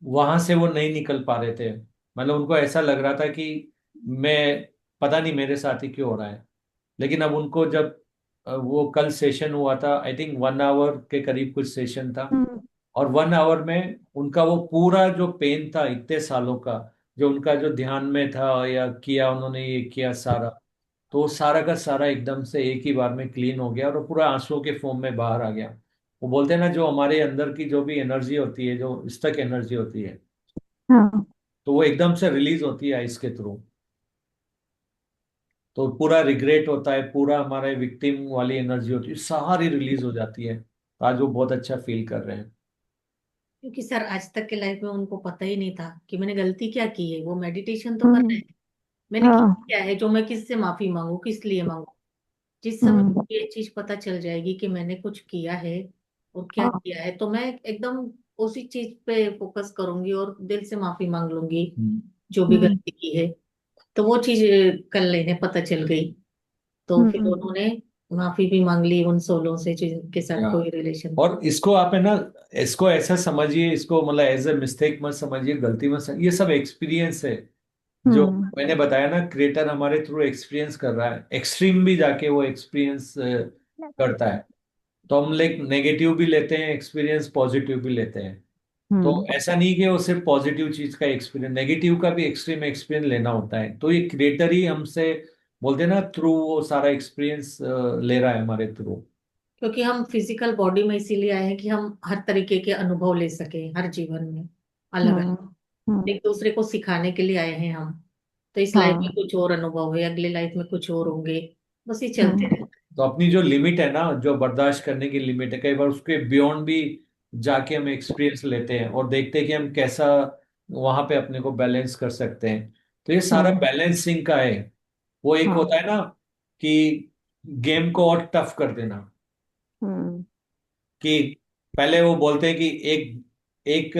वहां से वो नहीं निकल पा रहे थे। मतलब उनको ऐसा लग रहा था कि मैं, पता नहीं मेरे साथ ही क्यों हो रहा है। लेकिन अब उनको जब वो कल सेशन हुआ था, आई थिंक 1 आवर के करीब कुछ सेशन था, हम्म। और 1 आवर में उनका वो पूरा जो पेन था इतने सालों का, जो उनका जो ध्यान में था या किया उन्होंने ये किया सारा, तो वो सारा का सारा एकदम से एक ही बार में क्लीन हो गया और वो पूरा आंसुओं के फॉर्म में बाहर आ गया। वो बोलते हैं ना, जो हमारे अंदर की जो भी एनर्जी होती है, जो स्टक एनर्जी होती है, हाँ। तो वो एकदम से रिलीज होती है आइस के थ्रू। तो पूरा रिग्रेट होता है, पूरा हमारे विक्टिम वाली एनर्जी होती है, सारी रिलीज हो जाती है। तो आज वो बहुत अच्छा फील कर रहे हैं। क्योंकि सर आज तक के लाइफ में उनको पता ही नहीं था कि मैंने गलती क्या की है। वो मेडिटेशन तो कर रहे हम्म। हैं, मैंने हाँ। किया क्या है जो मैं किससे माफी मांगू, किस लिए मांगू। जिस समय हम्म। मुझे ये चीज पता चल जाएगी कि मैंने कुछ किया है और क्या हाँ। किया है, तो मैं एकदम उसी चीज पे फोकस करूंगी और दिल से माफी मांग लूंगी हम्म। जो भी हम्म। गलती की है। तो वो चीज कल इन्हें पता चल गई। तो फिर हम्म। उन्होंने माफी भी मांग ली उन सोलों से जिनके साथ या, कोई रिलेशन। और इसको आप है ना, इसको ऐसा समझिए, इसको मतलब एज ए मिस्टेक मत समझिए, गलती मत समझिए, ये सब एक्सपीरियंस है। जो हम्म। मैंने बताया ना, क्रिएटर हमारे थ्रू एक्सपीरियंस कर रहा है, एक्सट्रीम भी जाके वो एक्सपीरियंस करता है। तो हम लाइक नेगेटिव भी लेते हैं एक्सपीरियंस, पॉजिटिव भी लेते हैं। तो हम्म। ऐसा नहीं कि वो सिर्फ पॉजिटिव चीज का एक्सपीरियंस, नेगेटिव का भी एक्सट्रीम एक्सपीरियंस लेना होता है। तो ये क्रिएटर ही हमसे बोलते हैं ना, थ्रू वो सारा एक्सपीरियंस ले रहा है हमारे थ्रू। क्योंकि हम फिजिकल बॉडी में इसीलिए आए हैं कि हम हर तरीके के अनुभव ले सके हर जीवन में, अलग अलग। हम्म। हम्म। एक दूसरे को सिखाने के लिए आए हैं हम। तो इस लाइफ में हाँ। कुछ और अनुभव है, अगले लाइफ में कुछ और होंगे। बस ये चलते हम्म। रहता तो अपनी जो लिमिट है ना, जो बर्दाश्त करने की लिमिट है, कई बार उसके बियॉन्ड भी जाके हम एक्सपीरियंस लेते हैं और देखते हैं कि हम कैसा वहां पे अपने को बैलेंस कर सकते हैं। तो ये सारा हम्म। बैलेंसिंग का है। वो एक हाँ। होता है ना कि गेम को और टफ कर देना, हम्म। कि पहले वो बोलते हैं कि एक एक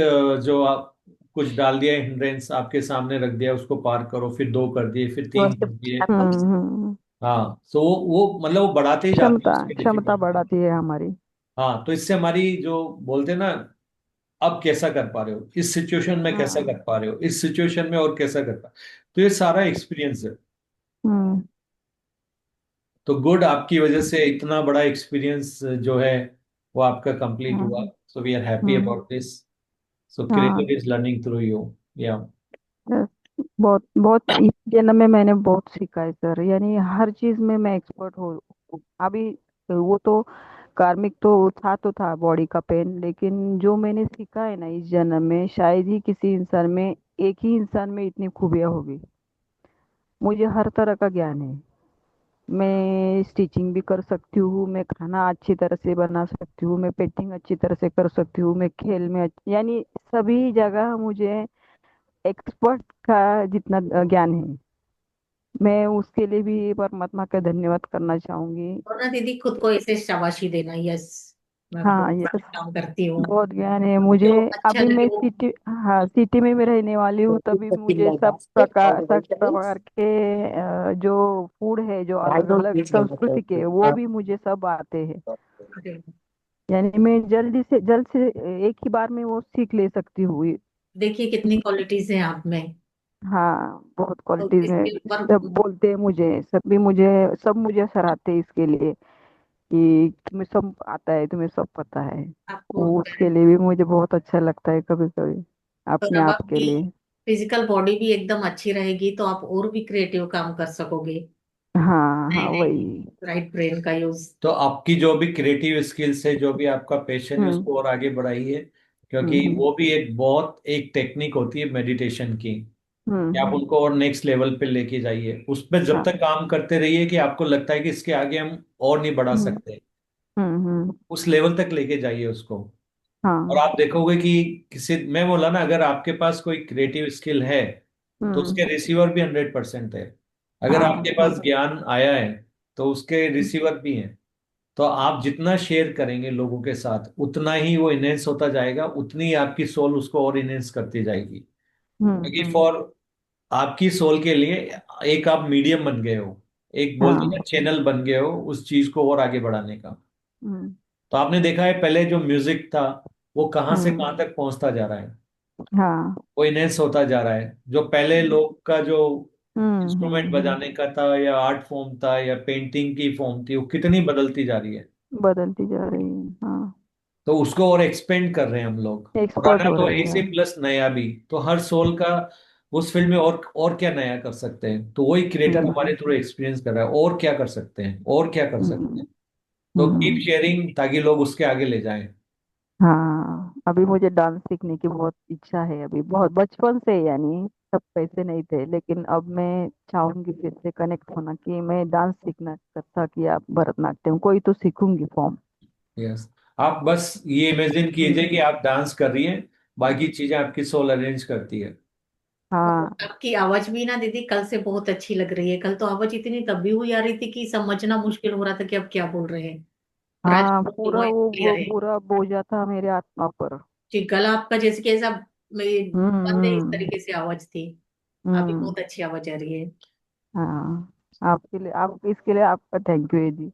जो आप कुछ डाल दिया हिंड्रेंस आपके सामने रख दिया, उसको पार करो, फिर 2 कर दिए, फिर 3 कर दिए। हम्म। हाँ, सो वो मतलब वो बढ़ाते ही जाते हैं क्षमता उसकी क्षमता डिफिकल्टी। बढ़ाती है हमारी। हाँ, तो इससे हमारी जो बोलते हैं ना, अब कैसा कर पा रहे हो इस सिचुएशन में, कैसा हाँ। कर पा रहे हो इस सिचुएशन में, और कैसा कर पा, तो ये सारा एक्सपीरियंस है। हम्म। तो गुड, आपकी वजह से इतना बड़ा एक्सपीरियंस जो है वो आपका कंप्लीट हुआ। Hmm. So we are happy hmm. About this. So हाँ। Creator is learning through you. Yeah, yes, बहुत बहुत इस जन्म में मैंने बहुत सीखा है सर, यानी हर चीज में मैं एक्सपर्ट हूँ अभी। वो तो कार्मिक तो था बॉडी का पेन, लेकिन जो मैंने सीखा है ना इस जन्म में, शायद ही किसी इंसान में, एक ही इंसान में इतनी खूबियाँ होगी। मुझे हर तरह का ज्ञान है। मैं स्टिचिंग भी कर सकती हूँ, मैं खाना अच्छी तरह से बना सकती हूँ, मैं पेंटिंग अच्छी तरह से कर सकती हूँ, मैं खेल में यानी सभी जगह मुझे एक्सपर्ट का जितना ज्ञान है। मैं उसके लिए भी परमात्मा का धन्यवाद करना चाहूंगी। और ना दीदी खुद को ऐसे शाबाशी देना, यस मैं हाँ, बहुत ये तो सारे काम करती हूँ, बहुत ज्ञान है मुझे। जो अच्छा अभी लगे मैं वो। सिटी, हाँ सिटी में भी रहने वाली हूँ, तभी मुझे सब प्रकार के जो फूड है, जो अलग अलग संस्कृति के, वो भी मुझे सब आते हैं। अरे, यानी मैं जल्द से एक ही बार में वो सीख ले सकती हूँ। देखिए कितनी क्वालिटीज हैं आप में। हाँ, बहुत तो क्वालिटीज है। इसके ऊपर सब बोलते हैं मुझे, सब मुझे सराहते हैं इसके लिए कि तुम्हें सब आता है, तुम्हें सब पता है। आपको वो उसके लिए भी मुझे बहुत अच्छा लगता है कभी कभी, और अपने अब आप के आपकी लिए। फिजिकल बॉडी भी एकदम अच्छी रहेगी तो आप और भी क्रिएटिव काम कर सकोगे। हाँ नहीं हाँ, नहीं, वही। राइट ब्रेन का यूज। तो आपकी जो भी क्रिएटिव स्किल्स है, जो भी आपका पैशन है, हम्म उसको और आगे बढ़ाइए। क्योंकि हम्म वो भी एक टेक्निक होती है मेडिटेशन की, कि आप हम्म। उनको और नेक्स्ट लेवल पे लेके जाइए। उस पर जब तक हाँ। काम करते रहिए कि आपको लगता है कि इसके आगे हम और नहीं बढ़ा हम्म सकते, हम्म। उस लेवल तक लेके जाइए उसको। और हाँ। आप देखोगे कि किसी, मैं बोला ना, अगर आपके पास कोई क्रिएटिव स्किल है तो उसके हम्म। रिसीवर भी 100% है। अगर हाँ, आपके पास ज्ञान आया है तो उसके रिसीवर भी हैं। तो आप जितना शेयर करेंगे लोगों के साथ, उतना ही वो इनहेंस होता जाएगा, उतनी ही आपकी सोल उसको और इनहेंस करती जाएगी। क्योंकि हम्म। फॉर आपकी सोल के लिए एक आप मीडियम बन गए हो, एक बोलते हैं हाँ। ना चैनल बन गए हो उस चीज को और आगे बढ़ाने का। हम्म तो आपने देखा है पहले जो म्यूजिक था वो कहाँ से हम्म। कहाँ तक पहुंचता जा रहा है, हाँ। वो इनहेंस होता जा रहा है। जो पहले लोग का जो इंस्ट्रूमेंट हम्म। बजाने का था, या आर्ट फॉर्म था, या पेंटिंग की फॉर्म थी, वो कितनी बदलती जा रही है। बदलती जा रही है, हाँ। तो उसको और एक्सपेंड कर रहे हैं हम लोग। एक्सपर्ट पुराना हो तो रही एक है। से प्लस नया भी, तो हर सोल का उस फील्ड में और क्या नया कर सकते हैं, तो वही क्रिएटर हम्म हमारे थ्रू एक्सपीरियंस कर रहा है और क्या कर सकते हैं, और क्या कर सकते हम्म हैं। तो कीप हम्म। शेयरिंग ताकि लोग उसके आगे ले जाएं। हाँ, अभी मुझे डांस सीखने की बहुत इच्छा है, अभी बहुत बचपन से, यानी सब पैसे नहीं थे, लेकिन अब मैं चाहूंगी फिर से कनेक्ट होना, कि मैं डांस सीखना, कथक या भरतनाट्यम कोई तो सीखूंगी फॉर्म। यस, आप बस ये इमेजिन कीजिए कि आप डांस कर रही हैं, बाकी चीजें आपकी सोल अरेंज करती है। और हाँ आपकी आवाज भी ना दीदी कल से बहुत अच्छी लग रही है। कल तो आवाज इतनी दबी हुई आ रही थी कि समझना मुश्किल हो रहा था कि अब क्या बोल रहे हैं। पर आज हाँ, आपकी पूरा वॉइस वो क्लियर है। पूरा बोझा था मेरे आत्मा पर। जी, गला आपका जैसे कि ऐसा बंद है, इस हम्म तरीके से आवाज थी। अभी हम्म। बहुत अच्छी आवाज आ रही है। हाँ, आपके लिए, आप इसके लिए आपका थैंक यू है जी।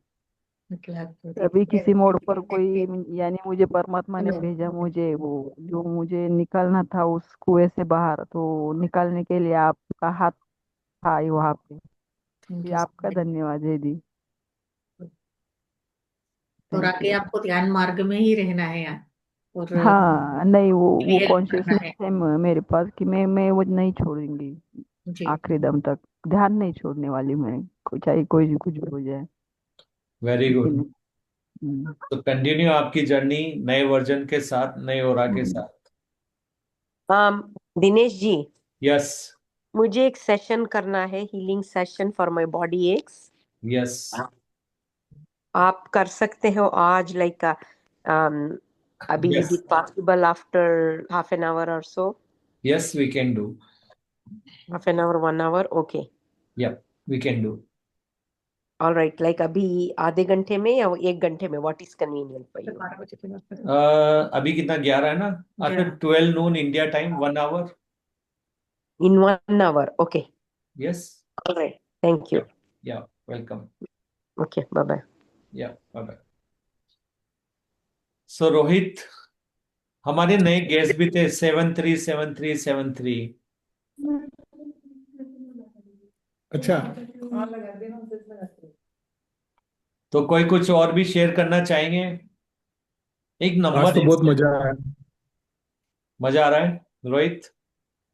मतलब आपको अभी किसी मोड़ पर कोई, दीदी यानी मुझे परमात्मा ने भेजा, मुझे वो जो मुझे निकालना था उस कुएं से बाहर, तो निकालने के लिए आपका हाथ था ही वहां पे। थैंक जी, यू। आपका धन्यवाद है जी। और थैंक आगे यू। आपको ध्यान मार्ग में ही रहना है यार, और हाँ, नहीं, वो क्लियर करना कॉन्शियसनेस है। है मेरे पास, कि मैं वो नहीं छोड़ूंगी जी, आखिरी दम तक। ध्यान नहीं छोड़ने वाली मैं, चाहे कोई कुछ भी हो जाए। Very good. लेकिन हम्म, तो कंटिन्यू आपकी जर्नी नए वर्जन के साथ, नए ओरा के हम्म, साथ। दिनेश जी, यस। मुझे एक सेशन करना है, healing session for my body एक्स। यस। आप कर सकते हो आज, लाइक अभी is yes. It possible after half an hour और so? Yes, we can do. Half an hour, 1 hour, okay. Yup, we can do. All right, like अभी आधे घंटे में या 1 घंटे में, what is convenient for you? 12 बजे के बाद फिर अभी कितना, 11 है ना? अच्छा, 12 noon India time, 1 hour. In 1 hour, okay. Yes. All right, thank you. Yeah, yeah, welcome. Okay, bye bye. Yeah, bye bye. So Rohit, हमारे नए गेस्ट भी थे, 737373। अच्छा। तो कोई कुछ और भी शेयर करना चाहेंगे? एक आज नंबर तो है। बहुत मजा आया। मजा आ रहा है रोहित?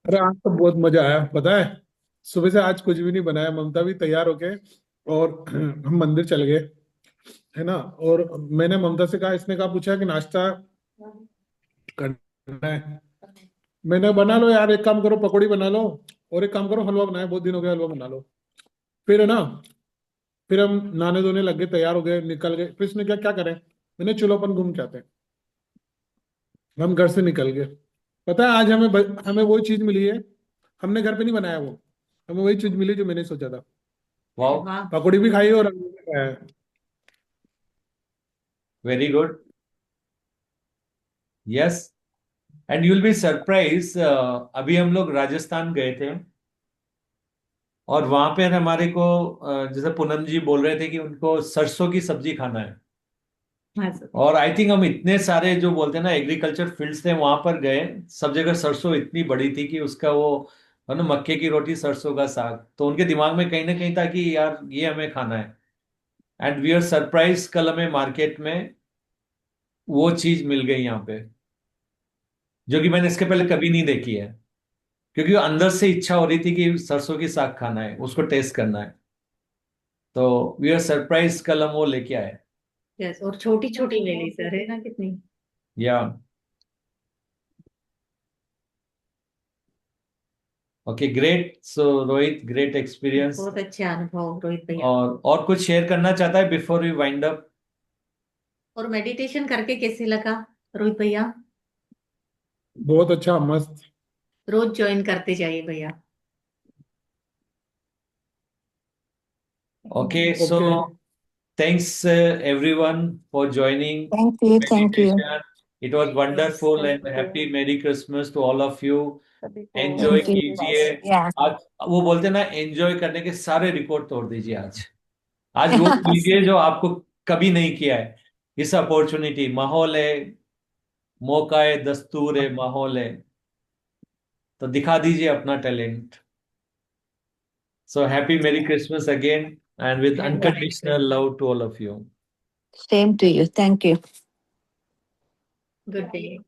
अरे आज तो बहुत मजा आया, पता है। सुबह से आज कुछ भी नहीं बनाया, ममता भी तैयार होके और हम मंदिर चल गए, है ना। और मैंने ममता से कहा, इसने कहा, पूछा कि नाश्ता करना है। मैंने, बना लो यार, एक काम करो पकौड़ी बना लो, और एक काम करो हलवा बनाए, बहुत दिन हो गया, हलवा बना लो। फिर है ना, फिर हम नहाने धोने लग गए, तैयार हो गए, निकल गए। फिर इसने क्या क्या करें, मैंने चलो अपन घूम के आते हैं। हम घर से निकल गए। पता है आज हमें हमें वही चीज मिली है। हमने घर पे नहीं बनाया वो, हमें वही चीज मिली जो मैंने सोचा था। वाओ, वाह, पकौड़ी भी खाई और हलवा भी खाया है। Very good. Yes, and you will be surprise. अभी हम लोग राजस्थान गए थे और वहां पे हमारे को जैसे पूनम जी बोल रहे थे कि उनको सरसों की सब्जी खाना है. हाँ सर, और आई थिंक हम इतने सारे जो बोलते हैं ना एग्रीकल्चर फील्ड्स थे वहां पर गए, सब जगह सरसों इतनी बड़ी थी कि उसका वो है ना मक्के की रोटी सरसों का साग, तो उनके दिमाग में कहीं ना कहीं था कि यार ये हमें खाना है. एंड वी आर सरप्राइज, कल हमें मार्केट में वो चीज मिल गई यहाँ पे, जो कि मैंने इसके पहले कभी नहीं देखी है, क्योंकि अंदर से इच्छा हो रही थी कि सरसों की साग खाना है, उसको टेस्ट करना है. तो वी आर सरप्राइज, कल हम वो लेके आए. यस, और छोटी छोटी ले ली सर, है ना कितनी. या ओके, ग्रेट. सो रोहित, ग्रेट एक्सपीरियंस. बहुत अच्छे अनुभव रोहित भैया. और कुछ शेयर करना चाहता है बिफोर वी वाइंड अप? और मेडिटेशन करके कैसे लगा रोहित भैया? बहुत अच्छा, मस्त. रोज ज्वाइन करते जाइए भैया. Okay, so okay. thanks everyone for joining Thank you. Thank you. meditation. It was wonderful and Thank happy you. Merry Christmas to all of you. सभी को एंजॉय Thank you. Merry कीजिए. Christmas. Yeah. आज वो बोलते हैं ना, enjoy करने के सारे रिकॉर्ड तोड़ दीजिए. आज वो कीजिए जो आपको कभी नहीं किया है. इस अपॉर्चुनिटी, माहौल है, मौका है, दस्तूर है, माहौल है, तो दिखा दीजिए अपना talent. So happy Merry Christmas again and with Happy unconditional Merry love to all of you. Same to you. Thank you. Good day.